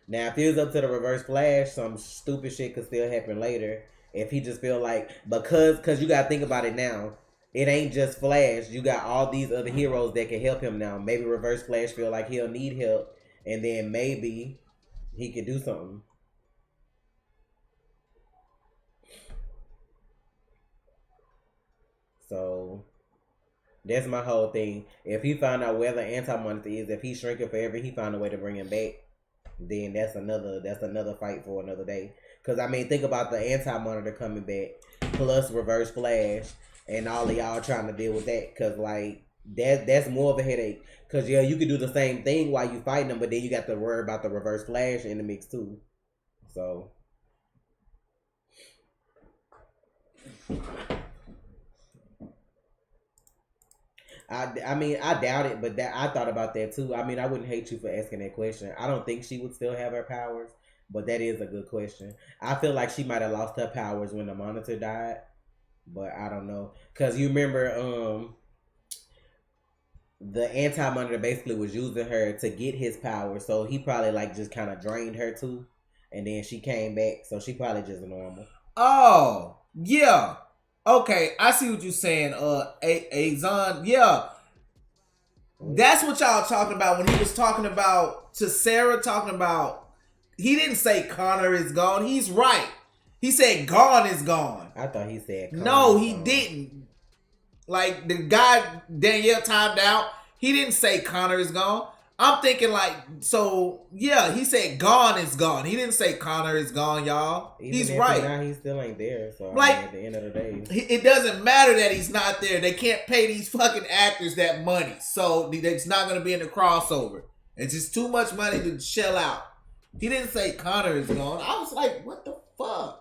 Now, if it was up to the Reverse Flash, some stupid shit could still happen later. If he just feel like, because you gotta think about it now, it ain't just Flash. You got all these other heroes that can help him now. Maybe Reverse Flash feel like he'll need help, and then maybe he could do something. So that's my whole thing. If he found out where the Anti-Monitor is, if he's shrinking forever, he found a way to bring him back. Then that's another fight for another day. Because I mean, think about the Anti-Monitor coming back plus Reverse Flash, and all of y'all trying to deal with that. Because like that's more of a headache. Because yeah, you could do the same thing while you fighting them, but then you got to worry about the Reverse Flash in the mix too. So I mean, I doubt it, but that I thought about that too. I mean, I wouldn't hate you for asking that question. I don't think she would still have her powers, but that is a good question. I feel like she might have lost her powers when the Monitor died, but I don't know. Cause you remember, the Anti-Monitor basically was using her to get his power, so he probably like just kind of drained her too, and then she came back, so she probably just normal. Oh yeah. Okay, I see what you're saying. Azon, yeah. That's what y'all talking about when he was talking about to Sarah, talking about he didn't say Connor is gone. He's right. He said gone is gone. I thought he said Connor no, he didn't. Like the guy Danielle timed out, he didn't say Connor is gone. I'm thinking like, so yeah, he said gone is gone. He didn't say Connor is gone, y'all. Even he's right. Now he still ain't there. So like, I mean, at the end of the day, it doesn't matter that he's not there. They can't pay these fucking actors that money, so it's not going to be in the crossover. It's just too much money to shell out. He didn't say Connor is gone. I was like, what the fuck?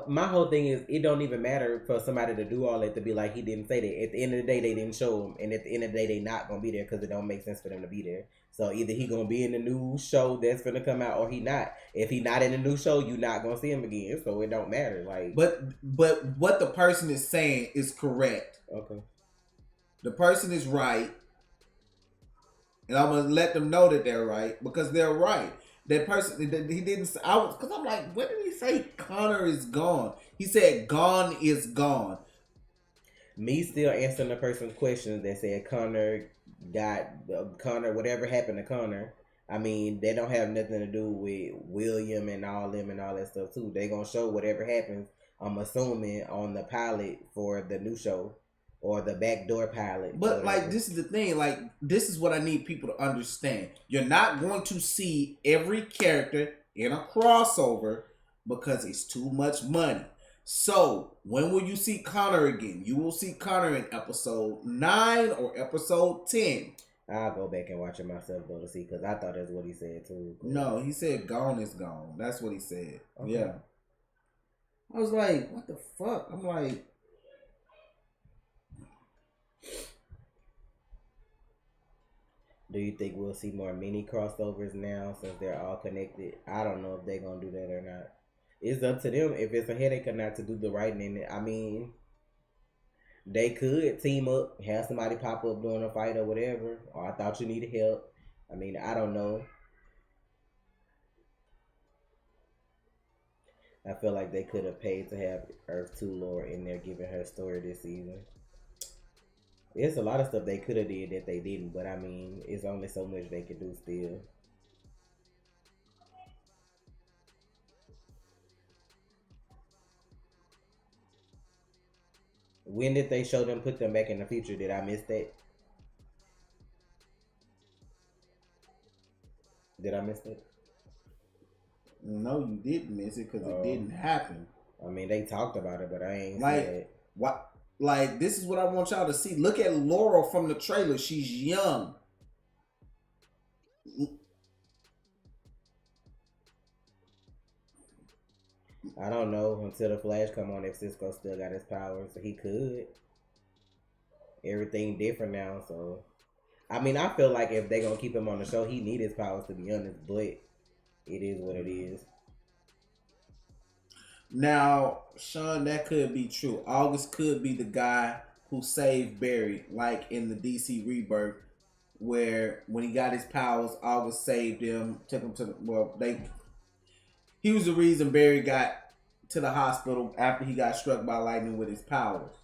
My whole thing is, it don't even matter for somebody to do all that to be like, he didn't say that. At the end of the day, they didn't show him, and at the end of the day, they not gonna be there because it don't make sense for them to be there. So either he gonna be in the new show that's gonna come out, or he not. If he not in the new show, you not gonna see him again. So it don't matter. Like, but what the person is saying is correct. Okay, the person is right, and I'm gonna let them know that they're right because they're right. That person, he didn't. Because I'm like, what did he say? Connor is gone. He said, "Gone is gone." Me still answering the person's question that said Connor whatever happened to Connor. I mean, they don't have nothing to do with William and all them and all that stuff too. They gonna show whatever happens. I'm assuming on the pilot for the new show. Or the backdoor pilot. But like, this is the thing. Like, this is what I need people to understand. You're not going to see every character in a crossover because it's too much money. So, when will you see Connor again? You will see Connor in episode 9 or episode 10. I'll go back and watch it myself though to see, because I thought that's what he said too. No, he said gone is gone. That's what he said. Okay. Yeah. I was like, what the fuck? I'm like, do you think we'll see more mini crossovers now since they're all connected? I don't know if they're going to do that or not. It's up to them if it's a headache or not to do the writing in it. I mean, they could team up, have somebody pop up during a fight or whatever. Or I thought you needed help. I mean, I don't know. I feel like they could have paid to have Earth 2 lore in there giving her story this season. It's a lot of stuff they could have did that they didn't, but I mean, it's only so much they could do still. When did they show them put them back in the future? Did I miss that? Did I miss that? No, you didn't miss it because it didn't happen. I mean, they talked about it, but I ain't like said. What. Like, this is what I want y'all to see. Look at Laurel from the trailer. She's young. I don't know until the Flash come on if Cisco still got his powers. He could. Everything different now, so I mean, I feel like if they gonna keep him on the show, he need his powers, to be honest. But it is what it is. Now, Sean, that could be true. August could be the guy who saved Barry, like in the DC Rebirth, where when he got his powers, August saved him, took him to he was the reason Barry got to the hospital after he got struck by lightning with his powers.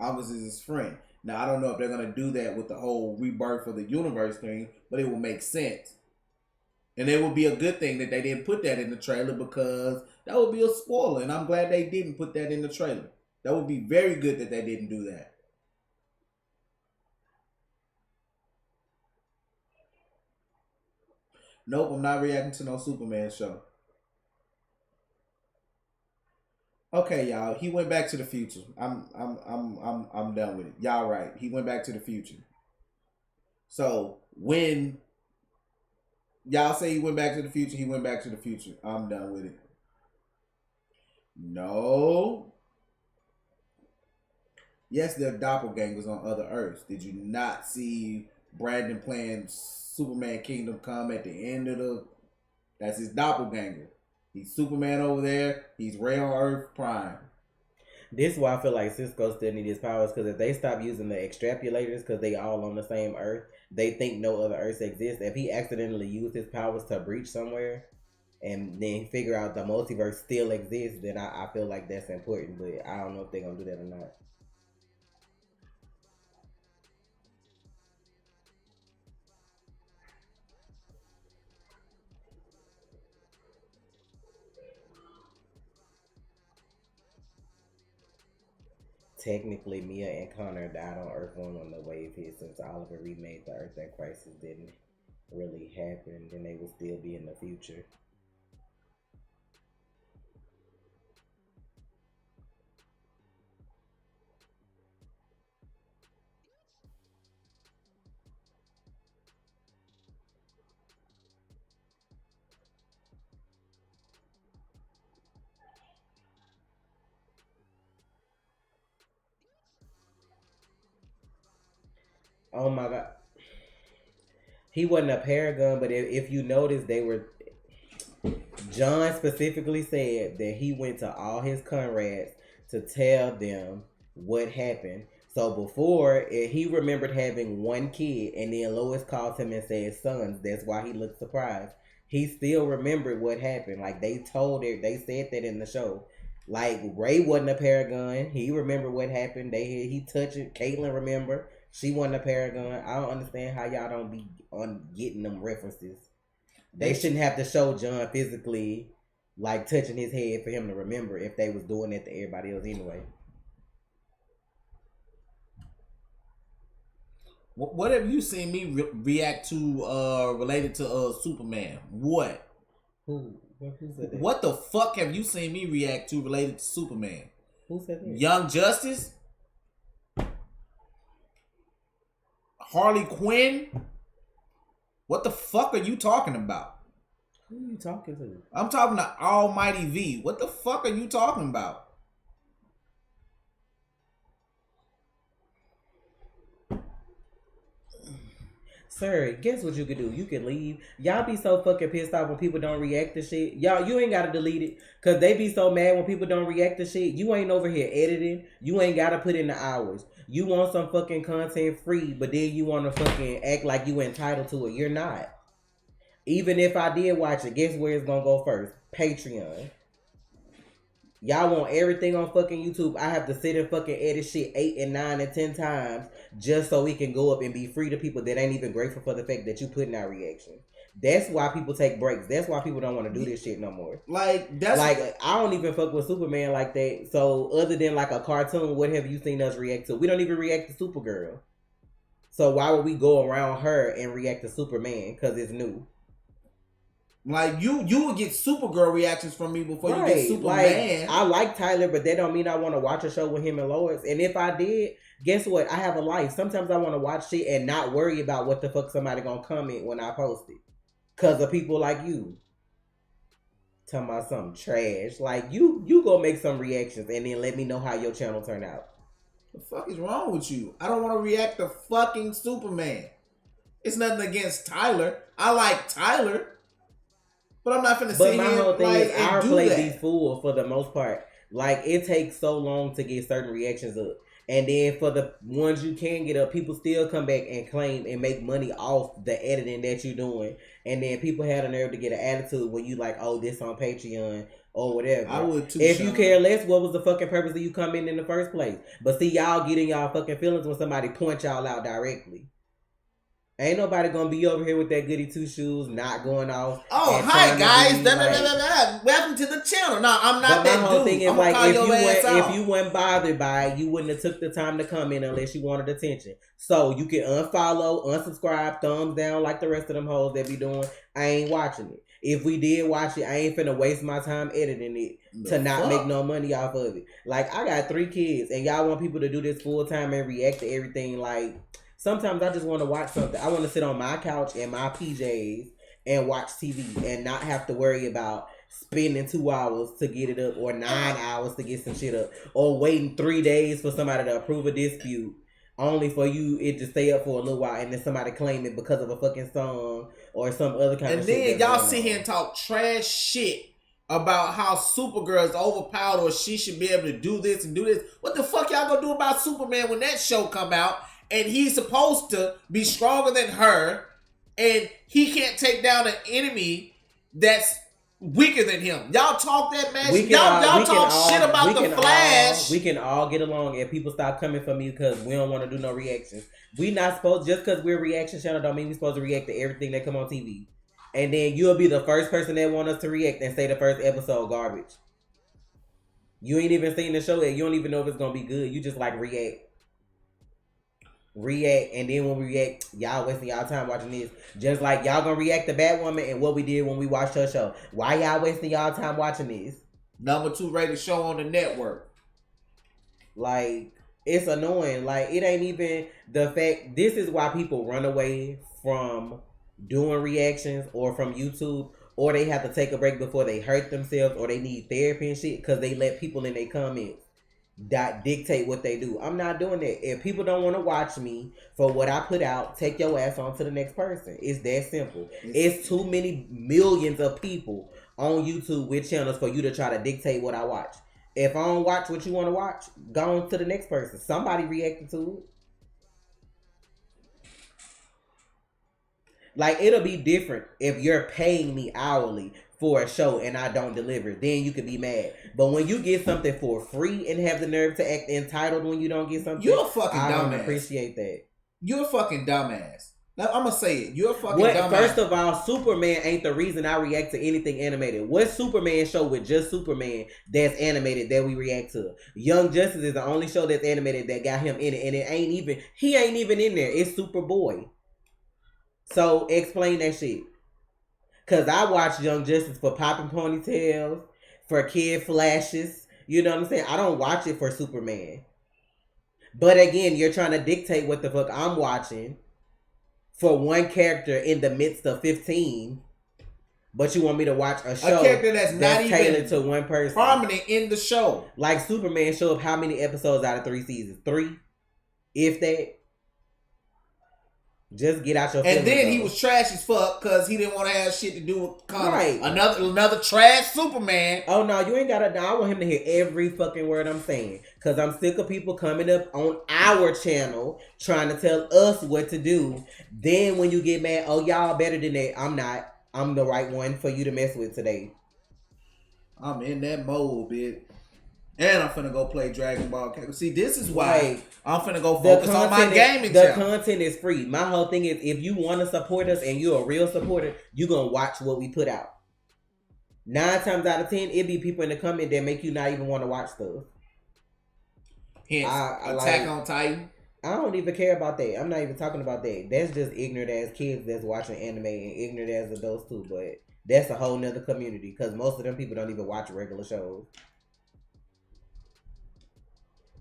August is his friend. Now, I don't know if they're going to do that with the whole rebirth of the universe thing, but it will make sense. And it would be a good thing that they didn't put that in the trailer, because that would be a spoiler. And I'm glad they didn't put that in the trailer. That would be very good that they didn't do that. Nope, I'm not reacting to no Superman show. Okay, y'all. He went back to the future. I'm done with it. Y'all right. He went back to the future. So when y'all say he went back to the future, he went back to the future. I'm done with it. No. Yes, they're doppelgangers on other Earths. Did you not see Brandon playing Superman Kingdom Come at the end of the... That's his doppelganger. He's Superman over there. He's Ray on Earth Prime. This is why I feel like Cisco still need his powers, because if they stop using the extrapolators, because they all on the same Earth, they think no other Earths exist. If he accidentally used his powers to breach somewhere and then figure out the multiverse still exists, then I feel like that's important. But I don't know if they're going to do that or not. Technically, Mia and Connor died on Earth 1 when the wave hit, since Oliver remade the Earth that crisis didn't really happen, then they would still be in the future. Oh my god. He wasn't a paragon, but if you notice, they were... John specifically said that he went to all his comrades to tell them what happened. So before, he remembered having one kid, and then Lois called him and said sons. That's why he looked surprised. He still remembered what happened. Like, they told it, they said that in the show. Like, Ray wasn't a paragon. He remembered what happened. He touched it. Caitlin remember. She wasn't a paragon. I don't understand how y'all don't be on getting them references. They shouldn't have to show John physically, like, touching his head for him to remember, if they was doing it to everybody else anyway. What have you seen me react to related to Superman? What? Who said that? What the fuck have you seen me react to related to Superman? Who said that? Young Justice? Harley Quinn? What the fuck are you talking about? Who are you talking to? I'm talking to Almighty V. What the fuck are you talking about? Sir, guess what you could do? You can leave. Y'all be so fucking pissed off when people don't react to shit. Y'all, you ain't gotta delete it. Cause they be so mad when people don't react to shit. You ain't over here editing. You ain't gotta put in the hours. You want some fucking content free, but then you wanna fucking act like you entitled to it. You're not. Even if I did watch it, guess where it's gonna go first? Patreon. Y'all want everything on fucking YouTube. I have to sit and fucking edit shit 8 and 9 and 10 times just so we can go up and be free to people that ain't even grateful for the fact that you putting out reaction. That's why people take breaks. That's why people don't want to do this shit no more. Like, that's like, I don't even fuck with Superman like that. So other than like a cartoon, what have you seen us react to? We don't even react to Supergirl. So why would we go around her and react to Superman? Because it's new. Like, you would get Supergirl reactions from me before you get Superman. Like, I like Tyler, but that don't mean I want to watch a show with him and Lois. And if I did, guess what? I have a life. Sometimes I want to watch shit and not worry about what the fuck somebody gonna comment when I post it. Because of people like you. talking about something trash. Like, you go make some reactions and then let me know how your channel turned out. The fuck is wrong with you? I don't want to react to fucking Superman. It's nothing against Tyler. I like Tyler. But I'm not finna sit here whole thing like, is, I and do play that. these fools for the most part. Like, it takes so long to get certain reactions up. And then for the ones you can get up, people still come back and claim and make money off the editing that you're doing. And then people have the nerve to get an attitude when you like, oh, this on Patreon or whatever. I would too. If you care less, what was the fucking purpose of you coming in the first place? But see, y'all getting y'all fucking feelings when somebody point y'all out directly. Ain't nobody gonna be over here with that goody two shoes, not going off. Oh, hi guys! Welcome to the channel. No, I'm not that dude. Thing is, like, if you weren't bothered by it, you wouldn't have took the time to come in unless you wanted attention. So you can unfollow, unsubscribe, thumbs down like the rest of them hoes that be doing. I ain't watching it. If we did watch it, I ain't finna waste my time editing it to not make no money off of it. Like, I got 3 kids, and y'all want people to do this full time and react to everything. Like, sometimes I just want to watch something. I want to sit on my couch in my PJs and watch TV and not have to worry about spending 2 hours to get it up or 9 hours to get some shit up or waiting 3 days for somebody to approve a dispute only for it to stay up for a little while and then somebody claim it because of a fucking song or some other kind of shit. And then y'all sit here and talk trash shit about how Supergirl is overpowered or she should be able to do this and do this. What the fuck y'all gonna do about Superman when that show come out? And he's supposed to be stronger than her, and he can't take down an enemy that's weaker than him. Y'all talk that mess. Y'all talk shit about the Flash. We can all get along if people stop coming for me because we don't want to do no reactions. We not supposed, just because we're a reaction channel don't mean we're supposed to react to everything that come on TV. And then you'll be the first person that want us to react and say the first episode garbage. You ain't even seen the show yet. You don't even know if it's gonna be good. You just like react, and then when we react, y'all wasting y'all time watching this. Just like y'all gonna react to Batwoman and what we did when we watched her show. Why y'all wasting y'all time watching this? Number 2 rated show on the network. Like, it's annoying. Like, it ain't even the fact. This is why people run away from doing reactions or from YouTube, or they have to take a break before they hurt themselves, or they need therapy and shit because they let people in their comments that dictate what they do. I'm not doing that. If people don't want to watch me for what I put out, take your ass on to the next person. It's that simple. It's too many millions of people on YouTube with channels for you to try to dictate what I watch. If I don't watch what you want to watch, go on to the next person. Somebody reacted to it. Like, it'll be different if you're paying me hourly for a show and I don't deliver. Then you could be mad. But when you get something for free and have the nerve to act entitled when you don't get something, you're a fucking dumbass. I don't appreciate that. You're a fucking dumbass. Now, I'm going to say it. You're a fucking dumbass. First of all, Superman ain't the reason I react to anything animated. What Superman show with just Superman that's animated that we react to? Young Justice is the only show that's animated that got him in it. And he ain't even in there. It's Superboy. So explain that shit. Cause I watch Young Justice for popping ponytails, for kid flashes. You know what I'm saying? I don't watch it for Superman. But again, you're trying to dictate what the fuck I'm watching for one character in the midst of 15. But you want me to watch a show character that's not tailored even to one person, prominent in the show. Like Superman show up how many episodes out of 3 seasons? 3, if that. Just get out your feelings. And then he was trash as fuck because he didn't want to have shit to do with another trash Superman. Oh no, you ain't gotta. I want him to hear every fucking word I'm saying because I'm sick of people coming up on our channel trying to tell us what to do. Then when you get mad, oh y'all better than that. I'm not. I'm the right one for you to mess with today. I'm in that mode, bitch. And I'm finna go play Dragon Ball. See, this is why I'm finna go focus on my gaming channel. The content is free. My whole thing is, if you want to support us and you're a real supporter, you're gonna watch what we put out. 9 times out of 10, it be people in the comment that make you not even want to watch stuff. Hence, Attack on Titan. I don't even care about that. I'm not even talking about that. That's just ignorant as kids that's watching anime and ignorant as adults too. But that's a whole nother community because most of them people don't even watch regular shows.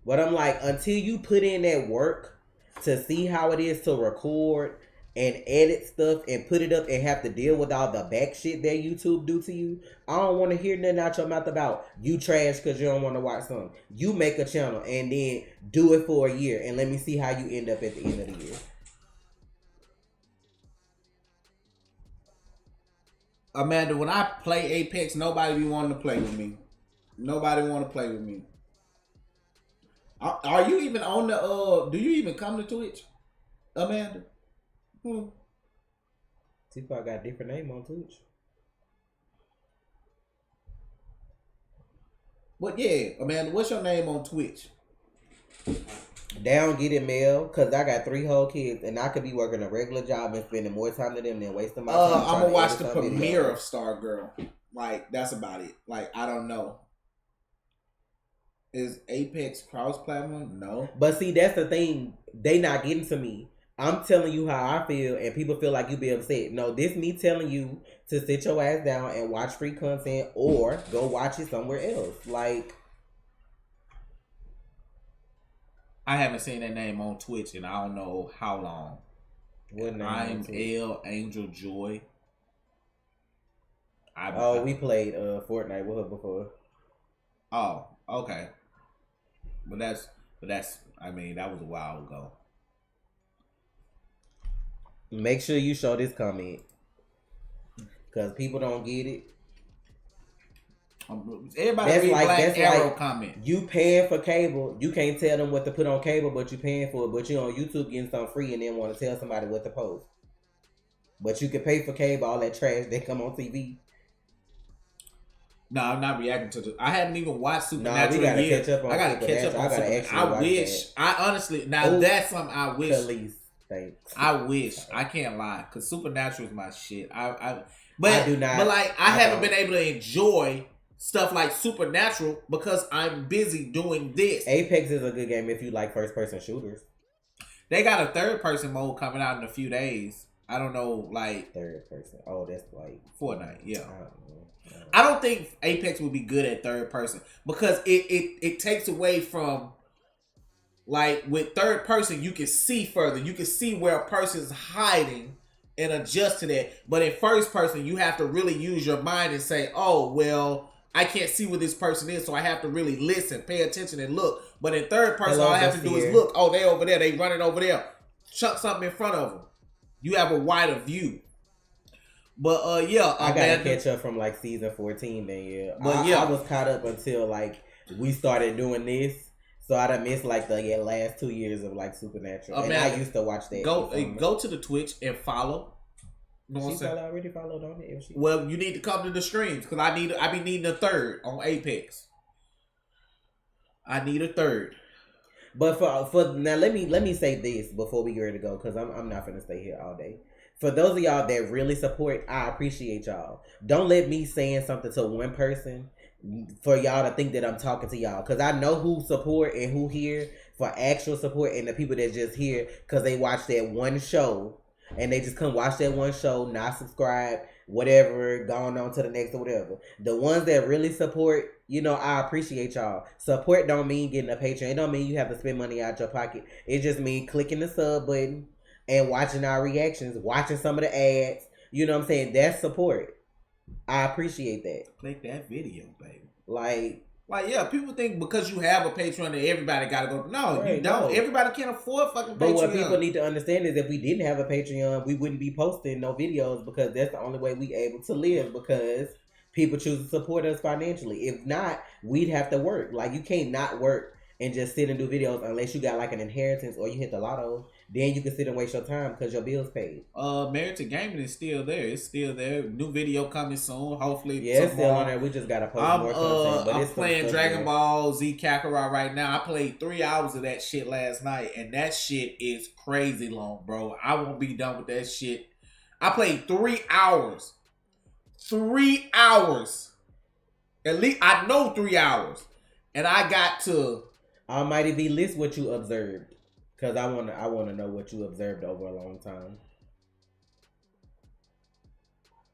But I'm like, until you put in that work to see how it is to record and edit stuff and put it up and have to deal with all the back shit that YouTube do to you. I don't want to hear nothing out your mouth about you trash because you don't want to watch something. You make a channel and then do it for a year and let me see how you end up at the end of the year. Amanda, when I play Apex, nobody be wanting to play with me. Nobody want to play with me. Are you even on the do you even come to Twitch, Amanda? People got a different name on Twitch. But yeah, Amanda, what's your name on Twitch? They don't get it, Mel, because I got 3 whole kids and I could be working a regular job and spending more time to them than wasting my time. I'm gonna watch the premiere of Stargirl. Like, that's about it. Like, I don't know. Is Apex cross-platform? No. But see, that's the thing. They not getting to me. I'm telling you how I feel, and people feel like you be upset. No, this me telling you to sit your ass down and watch free content or go watch it somewhere else. Like, I haven't seen that name on Twitch in I don't know how long. What name? I'm L Angel Joy. We played Fortnite with her before. Oh, okay. But that's I mean, that was a while ago. Make sure you show this comment, because people don't get it. Everybody read Black Arrow comment. You paying for cable. You can't tell them what to put on cable, but you paying for it. But you on YouTube getting something free and then want to tell somebody what to post. But you can pay for cable, all that trash that come on TV. No, I'm not reacting to the. I haven't even watched Supernatural yet. Catch up on I gotta catch up on Supernatural. I wish. That. I honestly now that's something I wish. Khalees, thanks. I wish. I can't lie, because Supernatural is my shit. But I do not. But like I haven't been able to enjoy stuff like Supernatural because I'm busy doing this. Apex is a good game if you like first person shooters. They got a third person mode coming out in a few days. I don't know, like third person. Oh, that's like Fortnite. Yeah. I don't think Apex would be good at third person because it takes away from, like, with third person you can see further. You can see where a person's hiding and adjust to that. But in first person you have to really use your mind and say, oh, well, I can't see where this person is, so I have to really listen, pay attention, and look. But in third person, all I have to do is look. Oh, they over there. They running over there. Chuck something in front of them. You have a wider view. But yeah, I gotta catch up from like season 14. Then yeah, but I was caught up until like we started doing this, so I done missed like the last 2 years of like Supernatural. And I used to watch that. Go to the Twitch and follow. She already followed on it. Well, you need to come to the streams because I be needing a third on Apex. I need a third. But for now, let me say this before we get ready to go, because I'm not gonna stay here all day. For those of y'all that really support, I appreciate y'all. Don't let me saying something to one person for y'all to think that I'm talking to y'all, because I know who support and who here for actual support, and the people that just here because they watch that one show. And they just come watch that one show, not subscribe, whatever, going on to the next or whatever. The ones that really support, I appreciate y'all. Support don't mean getting a Patreon. It don't mean you have to spend money out your pocket. It just means clicking the sub button and watching our reactions, watching some of the ads. You know what I'm saying? That's support. I appreciate that. Click that video, baby. Like, yeah, people think because you have a Patreon that everybody got to go. No, you don't. No. Everybody can't afford fucking Patreon. But what people need to understand is if we didn't have a Patreon, we wouldn't be posting no videos, because that's the only way we able to live, because people choose to support us financially. If not, we'd have to work. Like, you can't not work and just sit and do videos unless you got like an inheritance or you hit the lotto. Then you can sit and waste your time because your bill's paid. Married to Gaming is still there. It's still there. New video coming soon. Hopefully, yeah, it's still on there. We just gotta post more content. But I'm playing Dragon Ball Z Kakarot right now. I played 3 hours of that shit last night, and that shit is crazy long, bro. I won't be done with that shit. I played 3 hours. 3 hours. At least I know 3 hours, and I got to. Almighty V, list what you observed. Because I wanna know what you observed over a long time.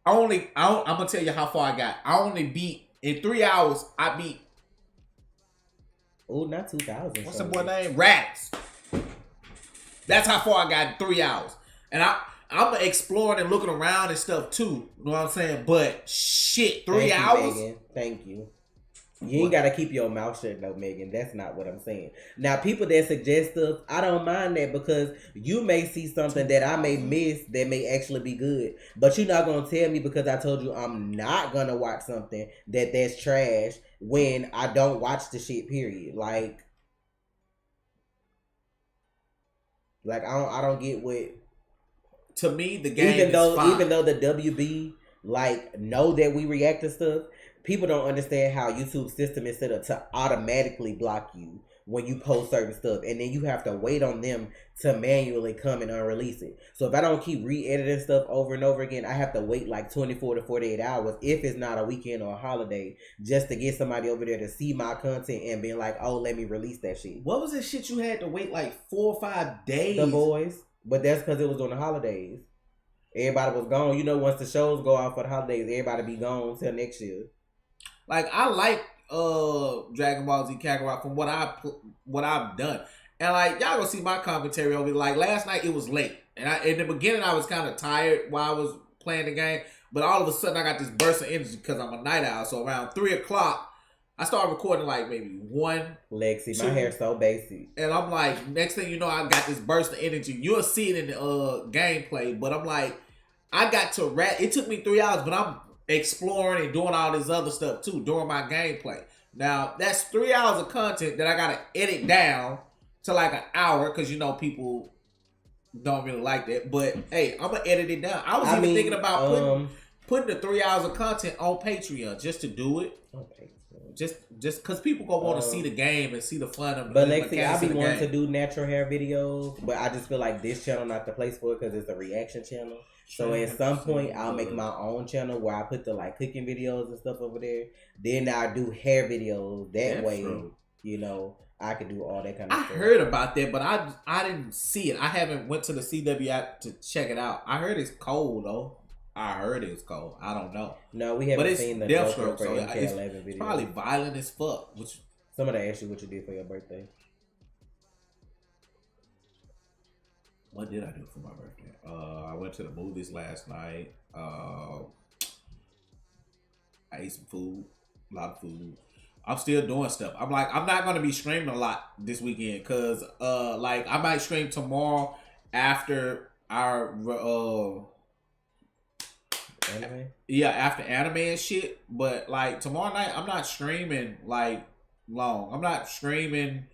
I'm gonna tell you how far I got. I only beat in 3 hours. I beat. Oh, not 2,000. What's the boy name? Radix. That's how far I got in 3 hours. And I'm exploring and looking around and stuff too. You know what I'm saying? But shit, 3 Thank you, hours. Megan. Thank you. You ain't gotta keep your mouth shut though, Megan. That's not what I'm saying. Now, people that suggest stuff, I don't mind that because you may see something that I may miss that may actually be good. But you're not gonna tell me because I told you I'm not gonna watch something that's trash when I don't watch the shit. Period. Like I don't get what. To me, the game even though the WB like know that we react to stuff. People don't understand how YouTube's system is set up to automatically block you when you post certain stuff. And then you have to wait on them to manually come and unrelease it. So if I don't keep re-editing stuff over and over again, I have to wait like 24 to 48 hours if it's not a weekend or a holiday just to get somebody over there to see my content and be like, oh, let me release that shit. What was this shit you had to wait like 4 or 5 days? The Boys. But that's because it was during the holidays. Everybody was gone. You know, once the shows go out for the holidays, everybody be gone till next year. Like I like Dragon Ball Z Kakarot from what I've done, and like y'all gonna see my commentary over it. Like last night it was late, and in the beginning I was kind of tired while I was playing the game, but all of a sudden I got this burst of energy because I'm a night owl. So around 3 o'clock I started recording like maybe 1. Lexi, 2, my hair's so basic, and I'm like, next thing you know I got this burst of energy. You'll see it in the gameplay, but I'm like, I got to It took me 3 hours, but I'm exploring and doing all this other stuff too during my gameplay. Now that's 3 hours of content that I gotta edit down to like an hour because you know people don't really like that. But hey, I'm gonna edit it down. I was even thinking about putting the 3 hours of content on Patreon just to do it. Okay. Just because people gonna want to see the game and see the fun of the game. But Lexi, I be wanting to do natural hair videos, but I just feel like this channel not the place for it because it's a reaction channel. So at some point, I'll make my own channel where I put the like cooking videos and stuff over there. Then I do hair videos that way. True. You know, I could do all that kind of stuff. I heard about that, but I didn't see it. I haven't went to the CW app to check it out. I heard it's cold though. I heard it's cold. I don't know. No, we haven't seen the Deathstroke, so MK11 video. Probably violent as fuck. Somebody asked you what you did for your birthday. What did I do for my birthday? I went to the movies last night. I ate some food, a lot of food. I'm still doing stuff. I'm not gonna be streaming a lot this weekend because like I might stream tomorrow after our anime. Yeah, after anime and shit. But like tomorrow night, I'm not streaming like long. I'm not streaming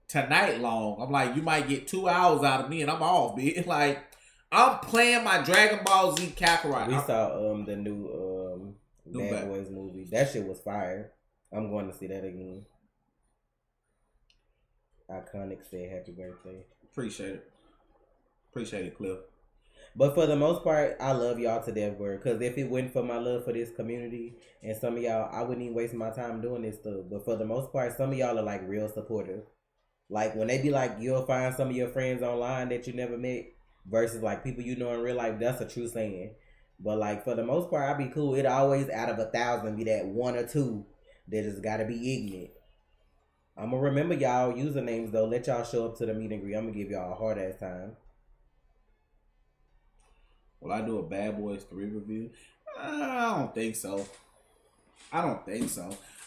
tonight long. I'm like, you might get 2 hours out of me and I'm off, bitch. Like, I'm playing my Dragon Ball Z Kakarot. We saw the new Bad Boys movie. That shit was fire. I'm going to see that again. Iconic said happy birthday. Appreciate it, Cliff. But for the most part, I love y'all to death, word. Because if it wasn't for my love for this community and some of y'all, I wouldn't even waste my time doing this stuff. But for the most part, some of y'all are like real supportive. Like when they be like, you'll find some of your friends online that you never met versus like people you know in real life. That's a true saying. But like for the most part, I be cool. It always out of 1,000 be that 1 or 2 that just gotta be ignorant. I'm gonna remember y'all usernames though. Let y'all show up to the meet and greet. I'm gonna give y'all a hard ass time. Will I do a Bad Boys 3 review? I don't think so.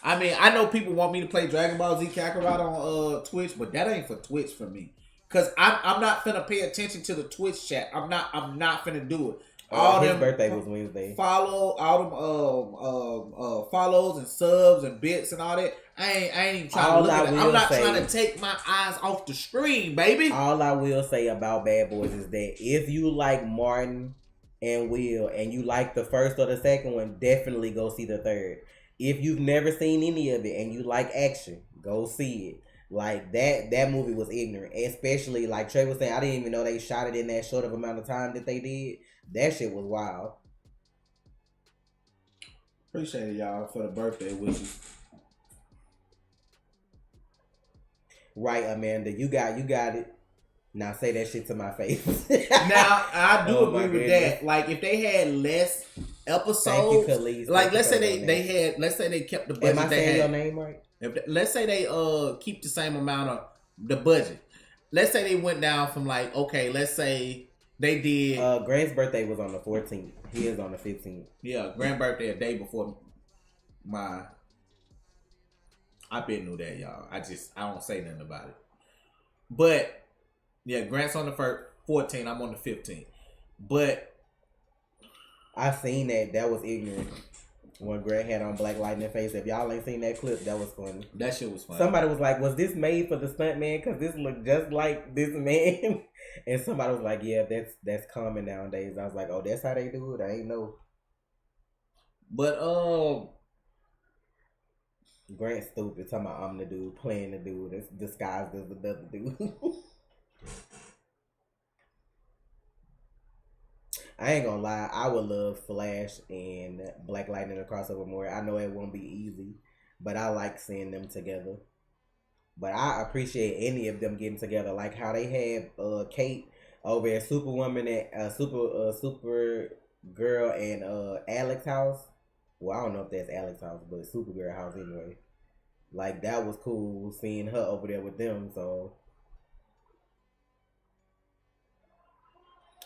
I mean, I know people want me to play Dragon Ball Z Kakarot on Twitch, but that ain't for Twitch for me. Cause I'm not finna pay attention to the Twitch chat. I'm not finna do it. His birthday was Wednesday. Follow all them follows and subs and bits and all that. I ain't even trying to look at it. I'm not trying to take my eyes off the screen, baby. All I will say about Bad Boys is that if you like Martin and Will and you like the first or the second one, definitely go see the third. If you've never seen any of it and you like action, go see it. Like that movie was ignorant, especially like Trey was saying. I didn't even know they shot it in that short of amount of time that they did. That shit was wild. Appreciate it, y'all, for the birthday wishes. Right, Amanda, you got it. Now say that shit to my face. Now I do agree with that. Like if they had less episodes, thank you, Khalees. Like let's say they kept the budget. Am I saying your name right? Let's say they keep the same amount of the budget. Let's say they went down from like, okay, let's say They did. Grant's birthday was on the 14th. He is on the 15th. Yeah, Grant's birthday a day before my. I been knew that, y'all. I don't say nothing about it. But yeah, Grant's on the 14th. I'm on the 15th. But I seen that. That was ignorant. When Grant had on Black Lightning face. If y'all ain't seen that clip, that was funny. That shit was funny. Somebody was like, was this made for the stunt man? Because this looked just like this man. And somebody was like, yeah, that's common nowadays. I was like, oh, that's how they do it? I ain't know. But, Grant stupid. Talking about I'm the dude playing the dude that's disguised as the other dude. I ain't gonna lie, I would love Flash and Black Lightning to cross over more. I know it won't be easy, but I like seeing them together. But I appreciate any of them getting together, like how they had Kate over at Superwoman and Supergirl and Alex house. Well, I don't know if that's Alex house, but Supergirl house anyway. Like that was cool seeing her over there with them. So.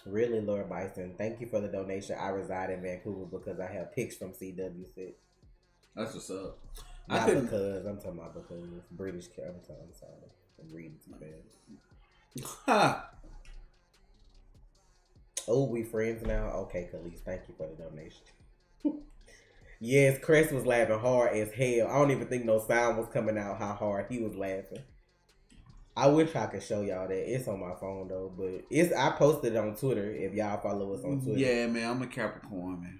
Really, Lord Bison, thank you for the donation. I reside in Vancouver because I have pics from CW6. That's what's up. I'm talking about because British. I'm sorry. I'm reading too fast. Ha! Oh, we friends now? Okay, Khalees, thank you for the donation. Yes, Chris was laughing hard as hell. I don't even think no sound was coming out how hard he was laughing. I wish I could show y'all that. It's on my phone though, but I posted it on Twitter if y'all follow us on Twitter. Yeah, man, I'm a Capricorn, man.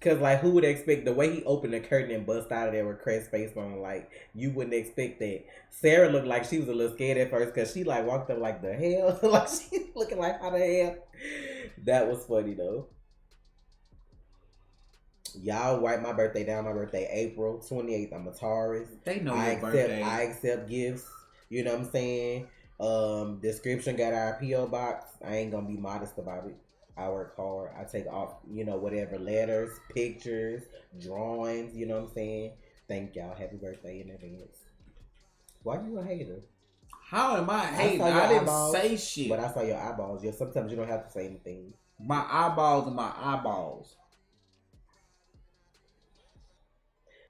Cause like who would expect the way he opened the curtain and bust out of there with Craig's face on? Like you wouldn't expect that. Sarah looked like she was a little scared at first because she like walked up like the hell, like she looking like how the hell. That was funny though. Y'all write my birthday down. My birthday April 28th. I'm a Taurus. They know your birthday. I accept gifts. You know what I'm saying? Description got our P.O. box. I ain't gonna be modest about it. I work hard. I take off, whatever letters, pictures, drawings, you know what I'm saying? Thank y'all. Happy birthday in advance. Why you a hater? How am I hating? I didn't say shit. But I saw your eyeballs. Yeah, sometimes you don't have to say anything. My eyeballs are my eyeballs.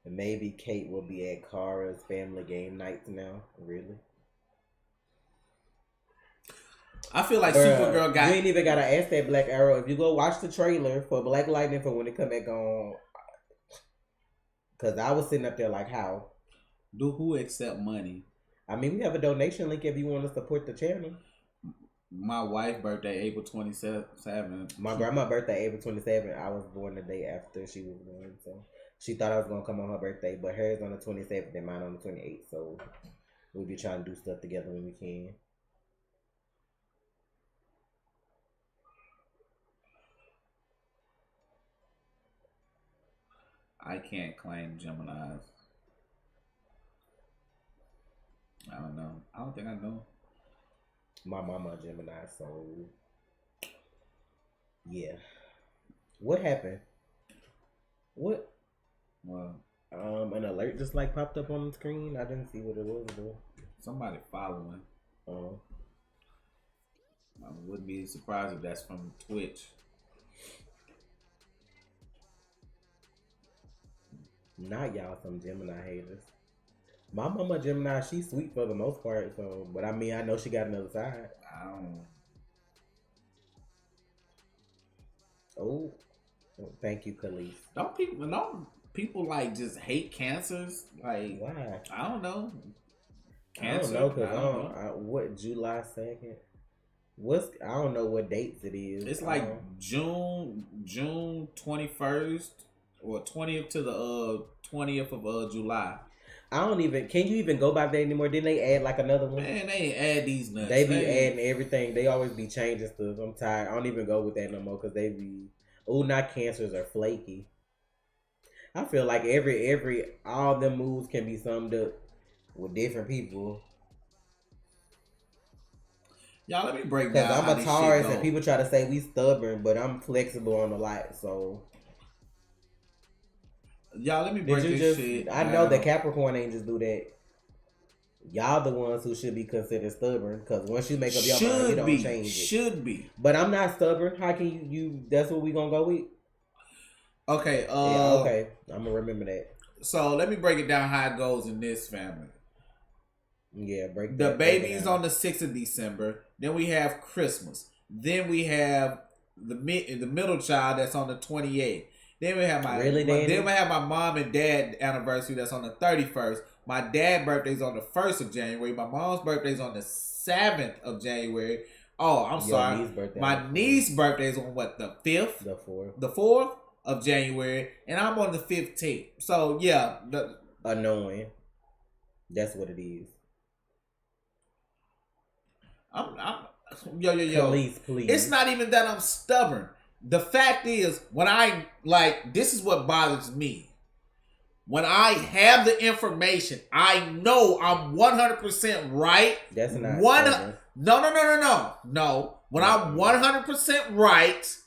And maybe Kate will be at Kara's family game nights now. Really? I feel like Supergirl got... You ain't even got to ask that Black Arrow. If you go watch the trailer for Black Lightning for when it come back on... Because I was sitting up there like, how? Do who accept money? I mean, we have a donation link if you want to support the channel. My wife's birthday, April 27. My grandma's birthday, April 27. I was born the day after she was born, so... She thought I was going to come on her birthday, but hers on the 27th and mine on the 28th. So we'll be trying to do stuff together when we can. I can't claim Geminis. I don't know. I don't think I know. My mama a Gemini, so yeah. What happened? What? Well, an alert just like popped up on the screen. I didn't see what it was though. Somebody following. Oh. I wouldn't be surprised if that's from Twitch. Not y'all some Gemini haters. My mama Gemini, she's sweet for the most part, so but I mean I know she got another side. I don't. Oh, thank you, Khalees. Don't people like just hate cancers? Like why? I don't know. Cancer. I don't know because what July 2nd? I don't know what dates it is. It's like June 21st or 20th to the 20th of July. Can you even go by that anymore? Didn't they add like another one? Man, they ain't add these nuts. They be adding everything. They always be changing stuff. I'm tired. I don't even go with that no more because they be, not cancers are flaky. I feel like all them moves can be summed up with different people. Y'all, let me break down. Because I'm a Taurus and people try to say we stubborn, but I'm flexible on a lot, so. Y'all, let me break this shit. I know that Capricorn ain't just do that. Y'all the ones who should be considered stubborn, because once you make up your mind, you don't change it. Should be. But I'm not stubborn. How can you? That's what we gonna go with. Okay. Yeah. Okay. I'm gonna remember that. So let me break it down how it goes in this family. Yeah, the baby's on the 6th of December. Then we have Christmas. Then we have the middle child that's on the 28th. Then we have then we have my mom and dad anniversary that's on the 31st. My dad's birthday's on the 1st of January. My mom's birthday's on the 7th of January. Oh, I'm sorry. My niece's birthday's on what, the 5th? The 4th. The 4th of January. And I'm on the 15th. So, yeah. Annoying. That's what it is. Yo. Please. It's not even that I'm stubborn. The fact is, when this is what bothers me. When I have the information, I know I'm 100% right. That's not stubborn. No. When I'm 100% right,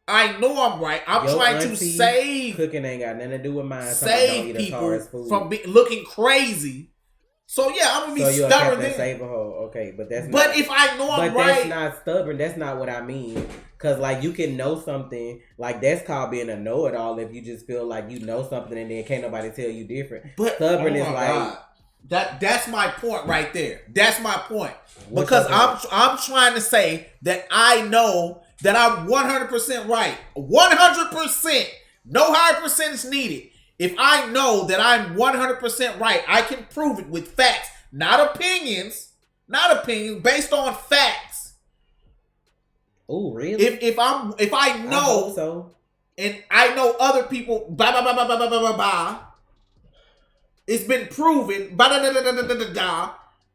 I know I'm right. I'm trying to save. Cooking ain't got nothing to do with mine. Save people from looking crazy. So yeah, I'm gonna be stubborn. Okay, but that's. But if I know I'm right, that's not stubborn. That's not what I mean. Cause like you can know something, like that's called being a know-it-all. If you just feel like you know something and then can't nobody tell you different. But stubborn is like that's my point right there. That's my point. Because I'm trying to say that I know that I'm 100% right. 100%. No higher percentage needed. If I know that I'm 100% right, I can prove it with facts, not opinions, based on facts. Oh, really? If I know, I hope so. And I know other people, it's been proven,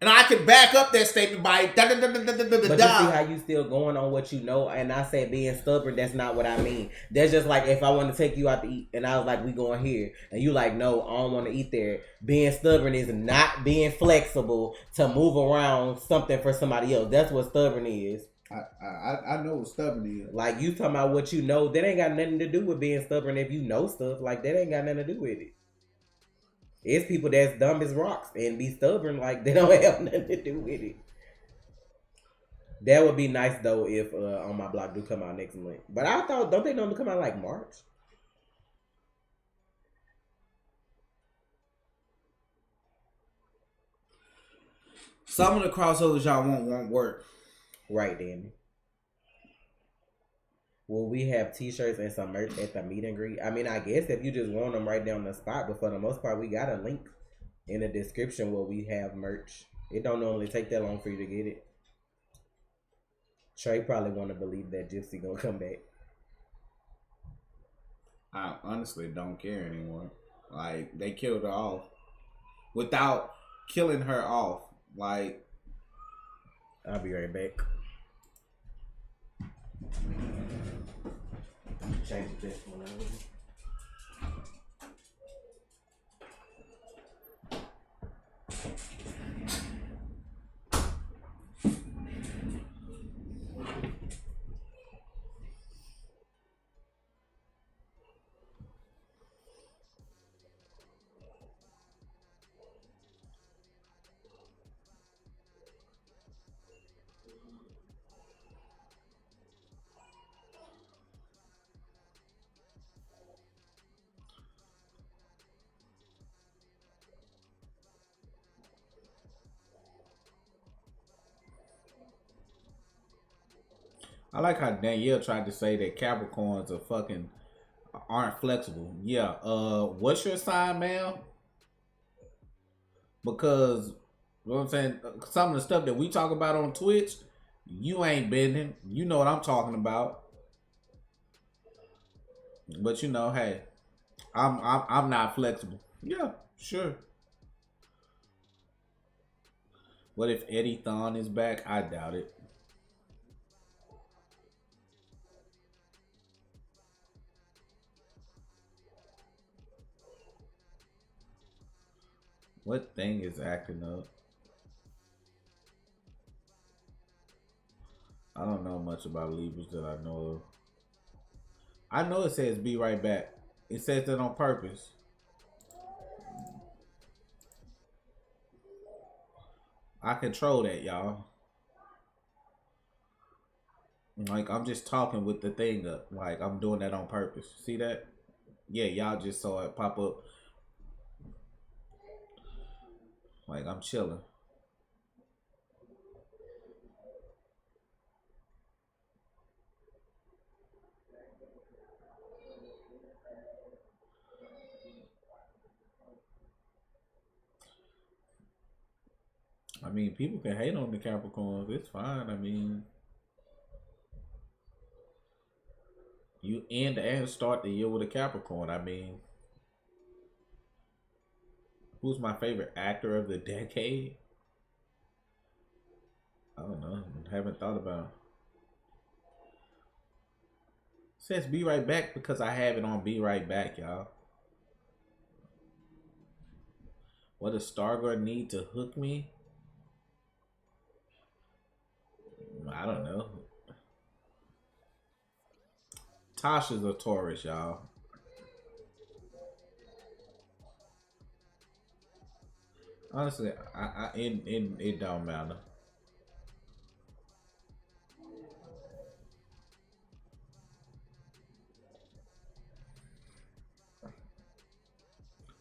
and I can back up that statement by But you see how you still going on what you know, and I said being stubborn, that's not what I mean. That's just like if I want to take you out to eat, and I was like, we going here, and you like, no, I don't want to eat there. Being stubborn is not being flexible to move around something for somebody else. That's what stubborn is. I know what stubborn is. Like you talking about what you know, that ain't got nothing to do with being stubborn. If you know stuff, like that ain't got nothing to do with it. It's people that's dumb as rocks and be stubborn, like they don't have nothing to do with it. That would be nice though if On My Block do come out next month. But I thought, don't they normally come out like March? Some of the crossovers y'all won't work. Right, Danny. Will we have t-shirts and some merch at the meet and greet? I mean, I guess if you just want them right down the spot, but for the most part, we got a link in the description where we have merch. It don't normally take that long for you to get it. Trey probably want to believe that Gypsy gonna come back. I honestly don't care anymore. Like, they killed her off without killing her off. Like, I'll be right back. Change this one over. I like how Danielle tried to say that Capricorns aren't flexible. Yeah. What's your sign, ma'am? Because you know what I'm saying, some of the stuff that we talk about on Twitch, you ain't bending. You know what I'm talking about. But you know, hey, I'm not flexible. Yeah, sure. What if Eddie Thawne is back? I doubt it. What thing is acting up? I don't know much about Libras that I know of. I know it says be right back. It says that on purpose. I control that, y'all. Like I'm just talking with the thing up. Like I'm doing that on purpose. See that? Yeah, y'all just saw it pop up. Like I'm chilling. I mean, people can hate on the Capricorns. It's fine. I mean, you end and start the year with a Capricorn. I mean, who's my favorite actor of the decade? I don't know. Haven't thought about it. Says be right back because I have it on be right back, y'all. What does Stargirl need to hook me? I don't know. Tasha's a Taurus, y'all. Honestly, it don't matter.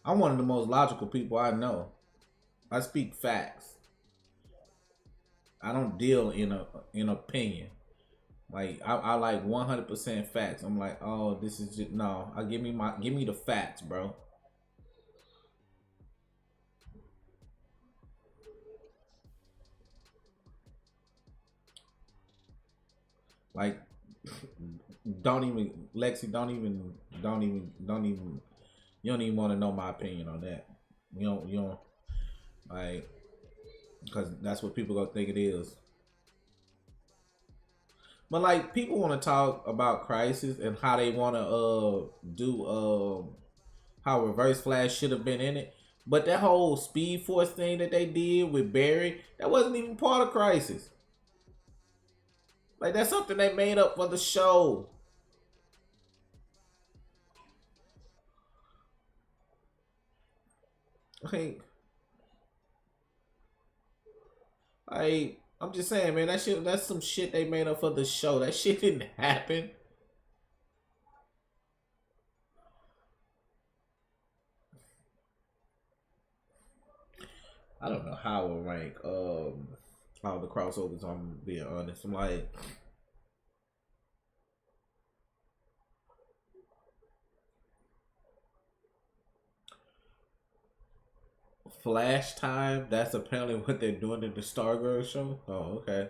I'm one of the most logical people I know. I speak facts. I don't deal in opinion. Like I like 100% facts. I'm like, oh, this is just no. I give me the facts, bro. Like, don't even Lexi, don't even. You don't even want to know my opinion on that. You don't like because that's what people gonna think it is. But like people want to talk about Crisis and how they want to do how Reverse Flash should have been in it. But that whole Speed Force thing that they did with Barry, that wasn't even part of Crisis. Like that's something they made up for the show. Like I'm just saying, man, that's some shit they made up for the show. That shit didn't happen. I don't know how I would rank all the crossovers. I'm being honest. I'm like Flash Time. That's apparently what they're doing in the Stargirl show. Oh, okay.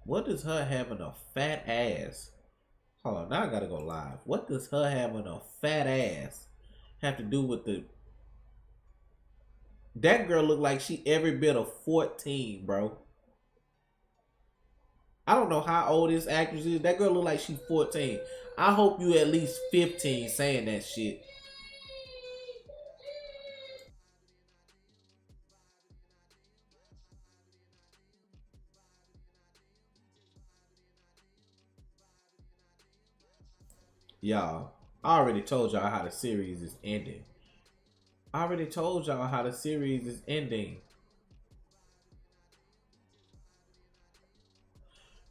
What does her having a fat ass? Hold on, now I gotta go live. What does her having a fat ass have to do with the? That girl look like she every bit of 14, bro. I don't know how old this actress is. That girl look like she's 14. I hope you at least 15 saying that shit. Y'all, I already told y'all how the series is ending. I already told y'all how the series is ending.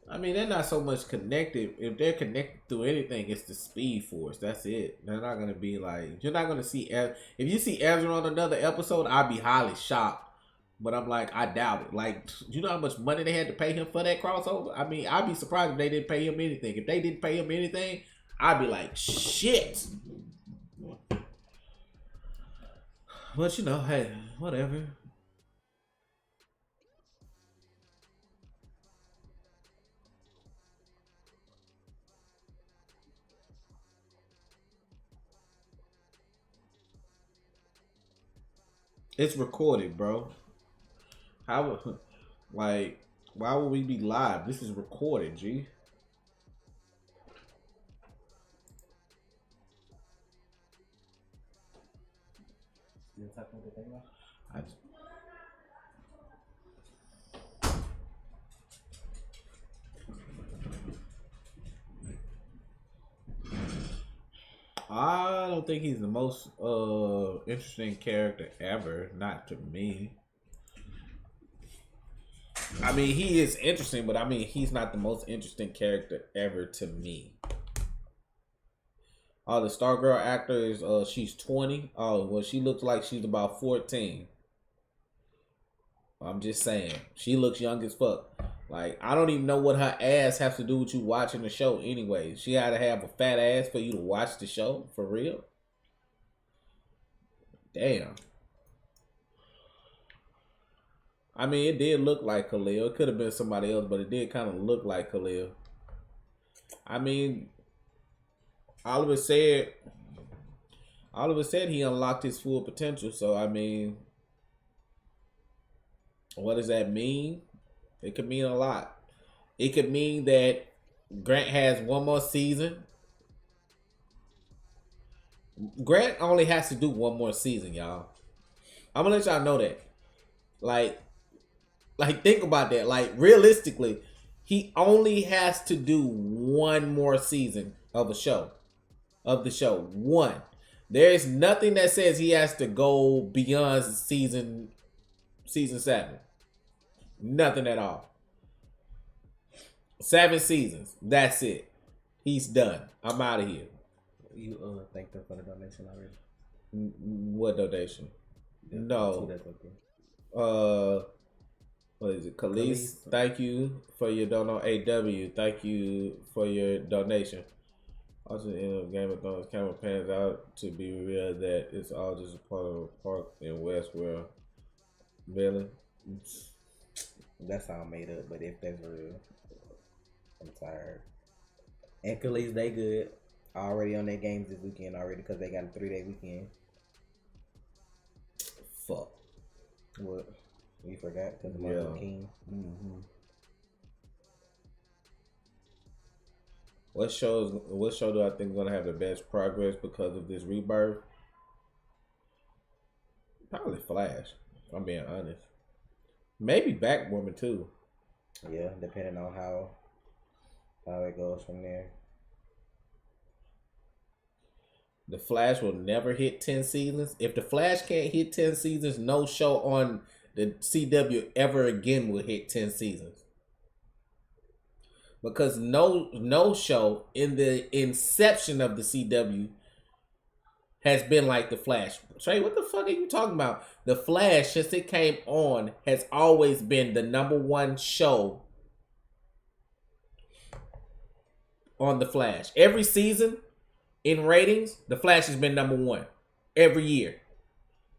I mean, they're not so much connected. If they're connected through anything, it's the Speed Force. That's it. They're not gonna be like you're not gonna see. If you see Ezra on another episode, I'd be highly shocked. But I'm like, I doubt it. Like, you know how much money they had to pay him for that crossover? I mean, I'd be surprised if they didn't pay him anything. If they didn't pay him anything, I'd be like, shit. But you know, hey, whatever. It's recorded, bro. How, like, why would we be live? This is recorded, G. I just, I don't think he's the most interesting character ever. Not to me. I mean, he is interesting, but I mean, he's not the most interesting character ever to me. Oh, the Stargirl actor is she's 20. Oh, well, she looks like she's about 14. I'm just saying, she looks young as fuck. Like, I don't even know what her ass has to do with you watching the show anyway. She had to have a fat ass for you to watch the show, for real? Damn. I mean, it did look like Khalil. It could have been somebody else, but it did kind of look like Khalil. I mean, Oliver said he unlocked his full potential. So, I mean, what does that mean? It could mean a lot. It could mean that Grant has one more season. Grant only has to do one more season, y'all. I'm gonna let y'all know that. Like think about that. Like, realistically, he only has to do one more season of the show. One. There is nothing that says he has to go beyond season 7. Nothing at all. 7 seasons. That's it. He's done. I'm out of here. You thanked them for the donation already? What donation? Yeah, no. What is it? Khalees, thank you for your donation. AW, thank you for your donation. Also, in Game of Thrones, camera pans out to be real that it's all just a part of a park in Westworld. Really? That's all made up, but if that's real, I'm tired. And Khalees, they good. Already on their games this weekend already because they got a 3-day weekend. Fuck. What? We forgot because of Martin Luther King. Mm-hmm. What show do I think is gonna have the best progress because of this rebirth? Probably Flash. If I'm being honest. Maybe Batwoman too. Yeah, depending on how it goes from there. The Flash will never hit 10 seasons. If the Flash can't hit 10 seasons, no show on the CW ever again will hit 10 seasons. Because no show in the inception of the CW has been like the Flash. Trey, what the fuck are you talking about? The Flash, since it came on, has always been the #1 show on the Flash. Every season in ratings, the Flash has been #1 every year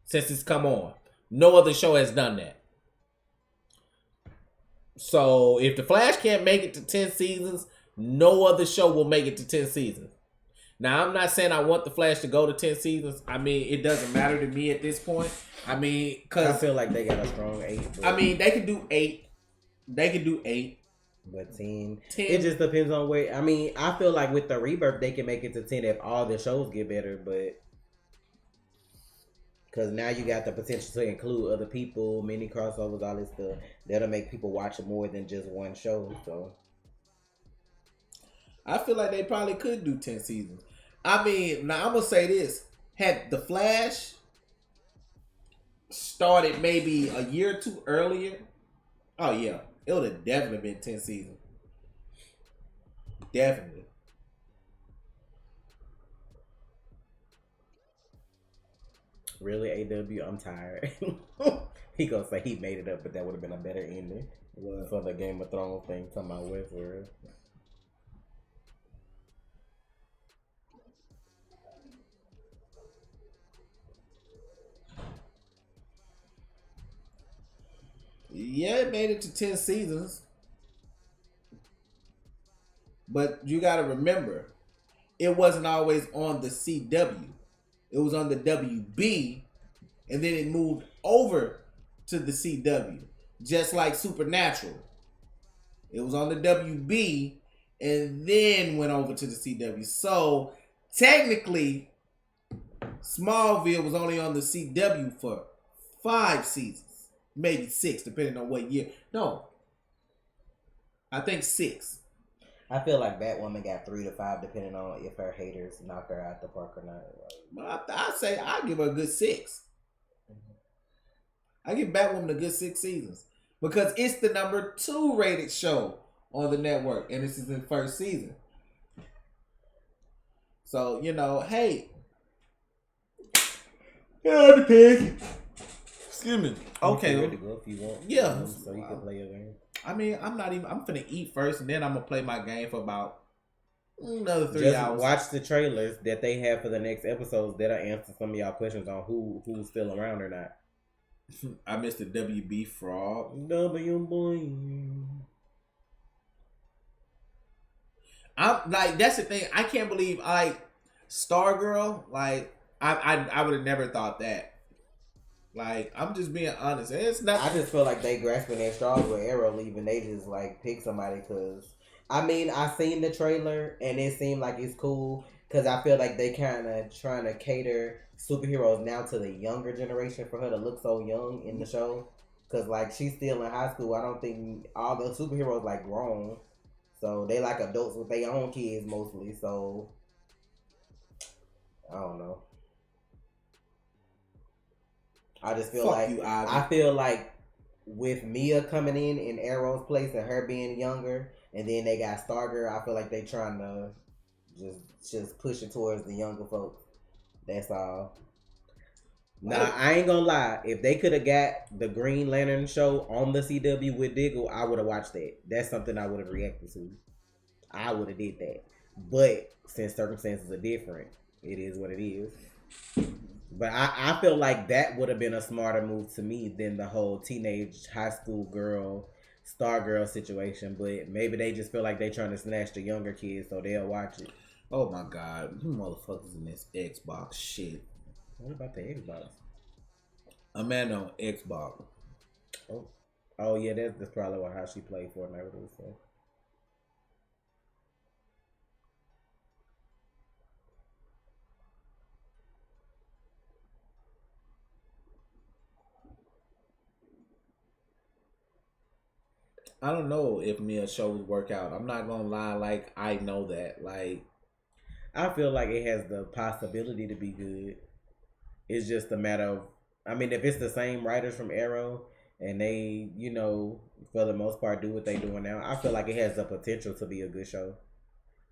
since it's come on. No other show has done that. So if the Flash can't make it to 10 seasons, no other show will make it to 10 seasons. Now, I'm not saying I want the Flash to go to 10 seasons. I mean, it doesn't matter to me at this point. I mean, because I feel like they got a strong 8. I mean, they could do 8. They could do 8. But 10, it just depends on where. I mean, I feel like with the rebirth, they can make it to 10 if all the shows get better. But because now you got the potential to include other people, mini crossovers, all this stuff. That'll make people watch more than just one show. So I feel like they probably could do 10 seasons. I mean, now I'm going to say this. Had The Flash started maybe a year or two earlier, oh yeah, it would have definitely been 10 seasons. Definitely. Really, AW, I'm tired. He gonna say he made it up, but that would have been a better ending for the Game of Thrones thing. Talking about Westworld. Yeah, it made it to 10 seasons. But you got to remember, it wasn't always on the CW. It was on the WB, and then it moved over to the CW. Just like Supernatural. It was on the WB, and then went over to the CW. So, technically, Smallville was only on the CW for 5 seasons. Maybe 6, depending on what year. No. I think 6. I feel like Batwoman got 3 to 5, depending on if her haters knock her out the park or not. But I say I give her a good 6. I give Batwoman a good 6 seasons because it's the number 2 rated show on the network, and this is the first season. So hey, the pig. Excuse me. Okay, ready to go if you want. Yeah, so you can play your game. I mean, I'm finna eat first, and then I'm gonna play my game for about another 3 Just hours. Watch the trailers that they have for the next episodes. That'll answer some of y'all questions on who's still around or not. I missed the WB frog. W boy. I'm like, that's the thing. I can't believe Stargirl. Like, I would have never thought that. Like, I'm just being honest. It's not. I just feel like they grasping their straws with Arrow leaving. They just like pick somebody because I mean I seen the trailer and it seemed like it's cool because I feel like they kind of trying to cater superheroes now to the younger generation for her to look so young in the show because like she's still in high school. I don't think all the superheroes like grown, so they like adults with their own kids mostly. So I don't know. I just feel I feel like with Mia coming in Arrow's place and her being younger, and then they got Stargirl, I feel like they trying to just push it towards the younger folks. That's all. Nah, I ain't gonna lie. If they could have got the Green Lantern show on the CW with Diggle, I would have watched that. That's something I would have reacted to. I would have did that. But since circumstances are different, it is what it is. But I feel like that would have been a smarter move to me than the whole teenage high school girl, Stargirl situation. But maybe they just feel like they trying to snatch the younger kids so they'll watch it. Oh my God. You motherfuckers in this Xbox shit. What about the Xbox? A man on Xbox. Oh yeah, that's probably how she played Fortnite with us. I don't know if Mia's show would work out. I'm not gonna lie, like I know that. Like I feel like it has the possibility to be good. It's just a matter of I mean, if it's the same writers from Arrow and they, for the most part do what they doing now, I feel like it has the potential to be a good show.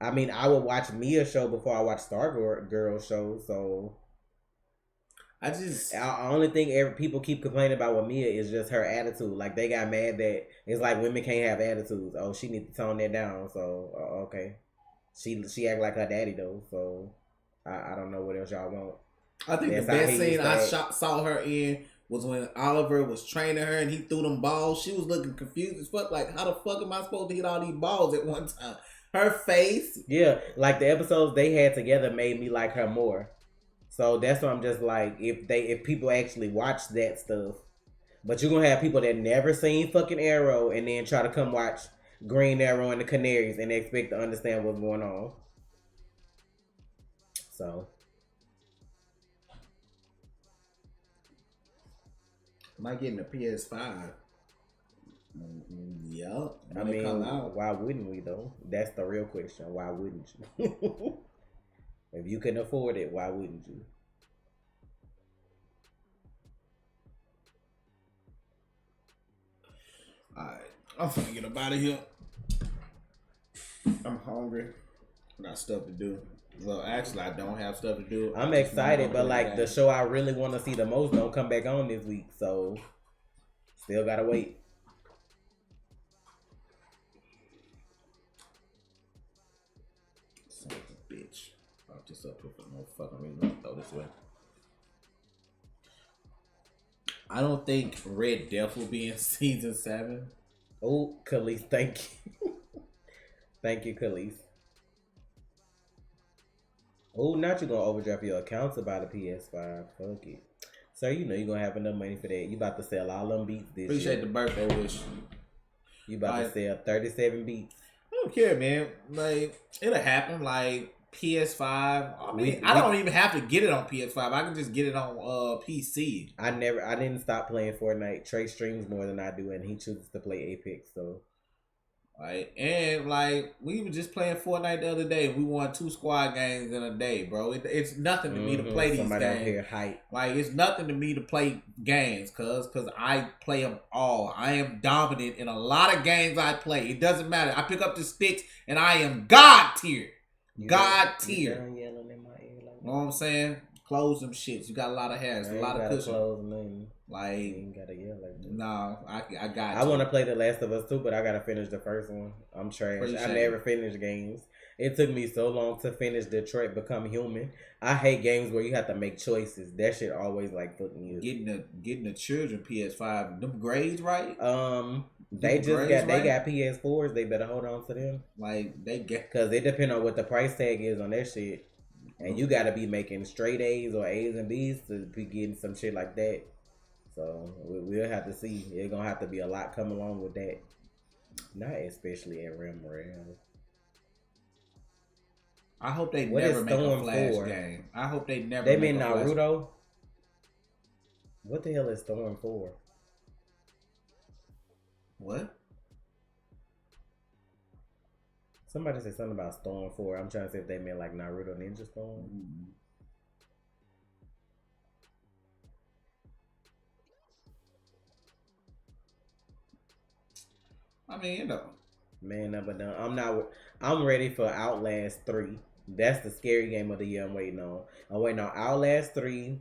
I mean, I would watch Mia's show before I watch Stargirl's show, so the only thing people keep complaining about with Mia is just her attitude. Like they got mad that it's like women can't have attitudes. Oh, she needs to tone that down. So okay, she act like her daddy though. So I don't know what else y'all want. I think the best scene I saw her in was when Oliver was training her and he threw them balls. She was looking confused as fuck. Like, how the fuck am I supposed to hit all these balls at one time? Her face. Yeah, like the episodes they had together made me like her more. So that's why I'm just like, if people actually watch that stuff, but you're gonna have people that never seen fucking Arrow and then try to come watch Green Arrow and the Canaries and they expect to understand what's going on. So am I getting a PS5? Yup. I mean, why wouldn't we though? That's the real question. Why wouldn't you? If you can afford it, why wouldn't you? Alright, I'm finna get up out of here. I'm hungry. I got stuff to do. Well, actually, I don't have stuff to do. I'm excited, but like the show I really want to see the most don't come back on this week, so still gotta wait. Son of a bitch. I'll just up here for no fucking reason. I'll throw this way. I don't think Red Death will be in season 7. Oh, Khalees, thank you. Thank you, Khalees. Oh, not you gonna overdraft your account to buy the PS5. Fuck it. So you're gonna have enough money for that. You about to sell all them beats this Appreciate year. the birthday wish. You about to sell 37 beats. I don't care, man. Like, it'll happen. Like, PS5. I mean, I don't even have to get it on PS5. I can just get it on PC. I didn't stop playing Fortnite. Trey streams more than I do, and he chooses to play Apex. So Like, and like we were just playing Fortnite the other day. We won 2 squad games in a day, bro. It's nothing to me to play these Somebody games. out here hype. Like, it's nothing to me to play games, cause I play them all. I am dominant in a lot of games I play. It doesn't matter. I pick up the sticks and I am God tier. God tier. You know what I'm saying? Close them shits. You got a lot of hairs, a lot of cushion. Like, you ain't gotta yell like that. No, I got. I want to play The Last of Us too, but I gotta finish the first one. I'm trash. I never finished games. It took me so long to finish Detroit Become Human. I hate games where you have to make choices. That shit always like fuck me up. Getting the children PS5, them grades right. They just got they got PS4s. They better hold on to them. Like they get because it depends on what the price tag is on that shit, and you gotta be making straight A's or A's and B's to be getting some shit like that. So we'll have to see. It's gonna have to be a lot come along with that. Not especially in Rim Rail. I hope they never make a Flash game. I hope they never. They mean Naruto. What the hell is Storm 4? What? Somebody said something about Storm 4. I'm trying to see if they meant like Naruto Ninja Storm. Mm-hmm. I mean, you know. Man, number done. I'm ready for Outlast 3. That's the scary game of the year I'm waiting on. I'm waiting on Outlast 3,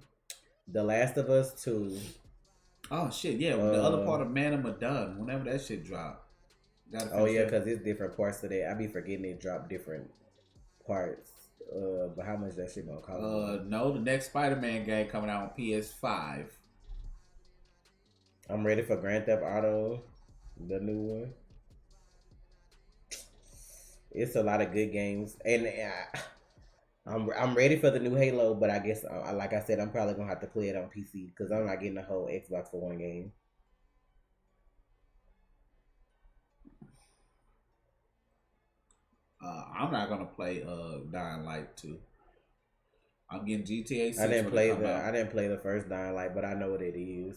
The Last of Us 2. Oh, shit, yeah. The other part of Man of Medan, whenever that shit drop. Oh, yeah, because it's different parts of that. I be forgetting it dropped different parts. But how much that shit gonna cost? No, the next Spider-Man game coming out on PS5. I'm ready for Grand Theft Auto, the new one. It's a lot of good games, and I'm ready for the new Halo. But I guess, like I said, I'm probably gonna have to play it on PC because I'm not getting the whole Xbox for one game. I'm not gonna play Dying Light 2. I'm getting GTA 6. I didn't play the first Dying Light, but I know what it is.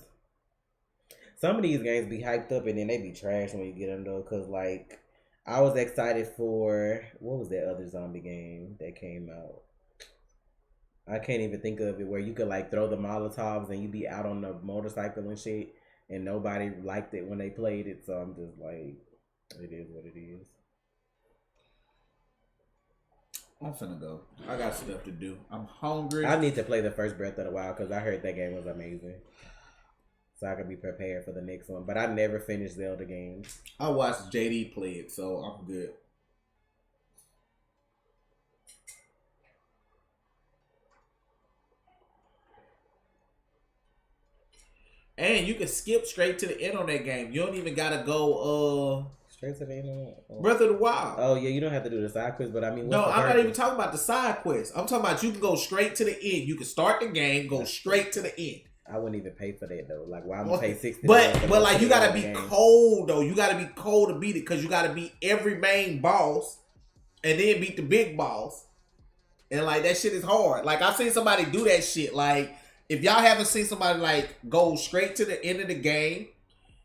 Some of these games be hyped up and then they be trash when you get them though, cause like I was excited for what was that other zombie game that came out? I can't even think of it, where you could like throw the Molotovs and you be out on the motorcycle and shit, and nobody liked it when they played it. So I'm just like, it is what it is. I'm finna go. I got stuff to do. I'm hungry. I need to play the first Breath of the Wild because I heard that game was amazing. So I can be prepared for the next one. But I never finished Zelda games. I watched JD play it, so I'm good. And you can skip straight to the end on that game. You don't even gotta go straight to the end. Breath of the Wild. Oh yeah, you don't have to do the side quest, but I mean, no, I'm not even talking about the side quest. I'm talking about you can go straight to the end. You can start the game, go straight to the end. I wouldn't even pay for that though. Like, why I'm gonna pay $60? But like, you gotta be cold though. You gotta be cold to beat it because you gotta beat every main boss and then beat the big boss. And like that shit is hard. Like I've seen somebody do that shit. Like if y'all haven't seen somebody like go straight to the end of the game.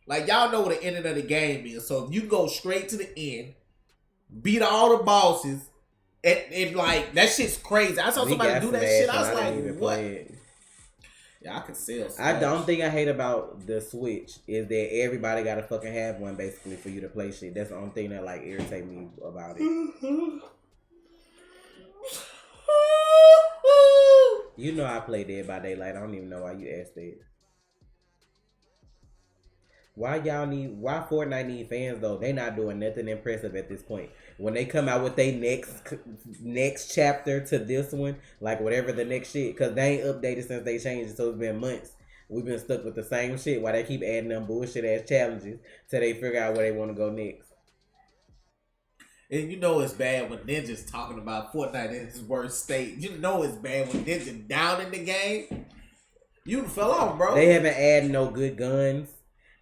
Like, y'all know what the ending of the game is. So, if you go straight to the end, beat all the bosses, and like, that shit's crazy. I saw somebody do that shit. I was like, what? Yeah, I could sell Smash. I don't think I hate about the Switch is that everybody got to fucking have one, basically, for you to play shit. That's the only thing that, like, irritate me about it. You know I play Dead by Daylight. I don't even know why you asked that. Why Fortnite need fans though? They not doing nothing impressive at this point. When they come out with their next chapter to this one, like whatever the next shit, because they ain't updated since they changed it, so it's been months. We've been stuck with the same shit. Why they keep adding them bullshit ass challenges till they figure out where they want to go next. And you know it's bad when Ninja's talking about Fortnite in its worst state. You know it's bad when Ninja down in the game. You fell off, bro. They haven't added no good guns.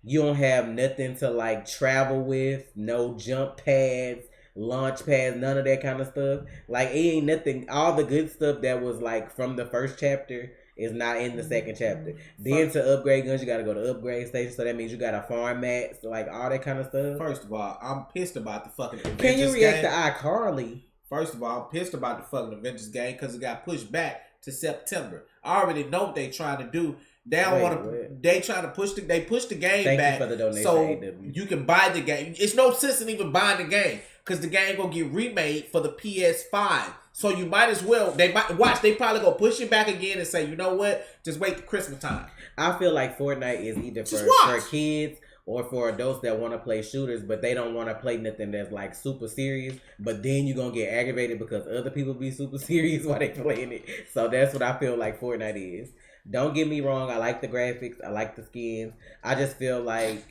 You don't have nothing to like travel with, no jump pads, launch pads, none of that kind of stuff. Like it ain't nothing. All the good stuff that was like from the first chapter It's not in the second chapter. Then to upgrade guns, you gotta go to upgrade station. So that means you gotta farm mats, like all that kind of stuff. First of all, I'm pissed about the fucking Avengers Can you react game. to iCarly? First of all, I'm pissed about the fucking Avengers game because it got pushed back to September. I already know what they trying to do. They don't want to. They trying to push the. They push the game Thank back you for the donation, so AW. you can buy the game. It's no sense in even buying the game because the game gonna get remade for the PS5. So you might as well. They might watch. They probably gonna push it back again and say, you know what? Just wait till Christmas time. I feel like Fortnite is either for kids or for adults that want to play shooters, but they don't want to play nothing that's like super serious. But then you're gonna get aggravated because other people be super serious while they playing it. So that's what I feel like Fortnite is. Don't get me wrong. I like the graphics. I like the skins. I just feel like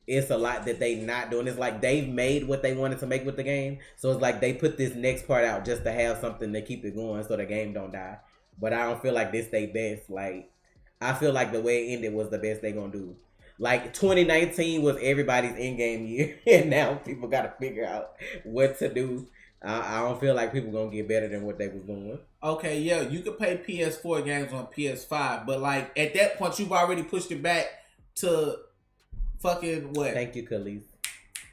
it's a lot that they not doing. It's like they've made what they wanted to make with the game. So it's like they put this next part out just to have something to keep it going so the game don't die. But I don't feel like this they best. Like, I feel like the way it ended was the best they gonna do. Like 2019 was everybody's in-game year, and now people gotta figure out what to do. I don't feel like people gonna get better than what they was doing. Okay, yeah, you can play PS4 games on PS5, but like at that point, you've already pushed it back to fucking what? Thank you, Khalees.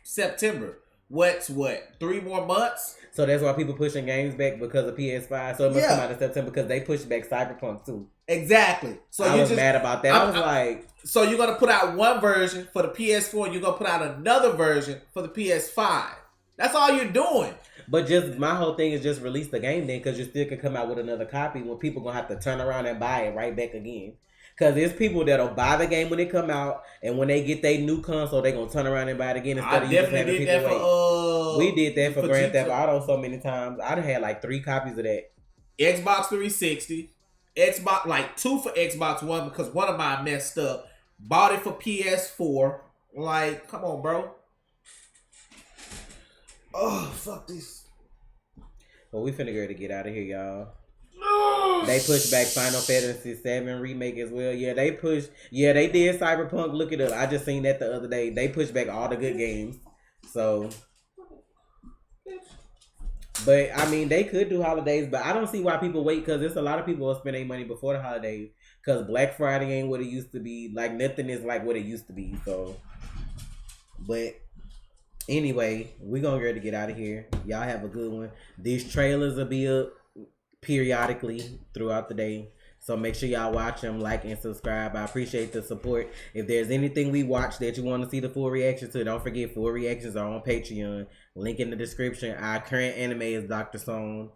September. What's what? 3 more months? So that's why people pushing games back because of PS5. So it must come out in September because they pushed back Cyberpunk too. Exactly. So I was mad about that. I was like, so you're gonna put out one version for the PS4, and you're gonna put out another version for the PS5. That's all you're doing. But just my whole thing is just release the game then, because you still can come out with another copy when people gonna have to turn around and buy it right back again. Because there's people that'll buy the game when it come out, and when they get their new console, they gonna turn around and buy it again instead of just having people wait. We did that for Grand Theft Auto so many times. I had like 3 copies of that. Xbox 360, Xbox like 2 for Xbox One because one of mine messed up. Bought it for PS4. Like, come on, bro. Oh, fuck this. Well, we finna go to get out of here, y'all. No. They pushed back Final Fantasy VII Remake as well. Yeah, they pushed. Yeah, they did Cyberpunk. Look it up. I just seen that the other day. They pushed back all the good games. So, but I mean, they could do holidays, but I don't see why people wait because there's a lot of people will spend their money before the holidays because Black Friday ain't what it used to be. Like, nothing is like what it used to be. So, but anyway, we're going to get out of here. Y'all have a good one. These trailers will be up periodically throughout the day. So make sure y'all watch them, like, and subscribe. I appreciate the support. If there's anything we watch that you want to see the full reaction to, don't forget full reactions are on Patreon. Link in the description. Our current anime is Dr. Stone.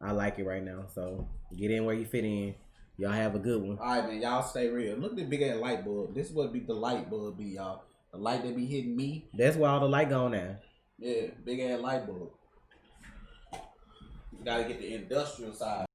I like it right now. So get in where you fit in. Y'all have a good one. All right, man. Y'all stay real. Look at this big ass light bulb. This is what the light bulb be, y'all. The light that be hitting me. That's why all the light gone now. Yeah, big ass light bulb. You gotta get the industrial side.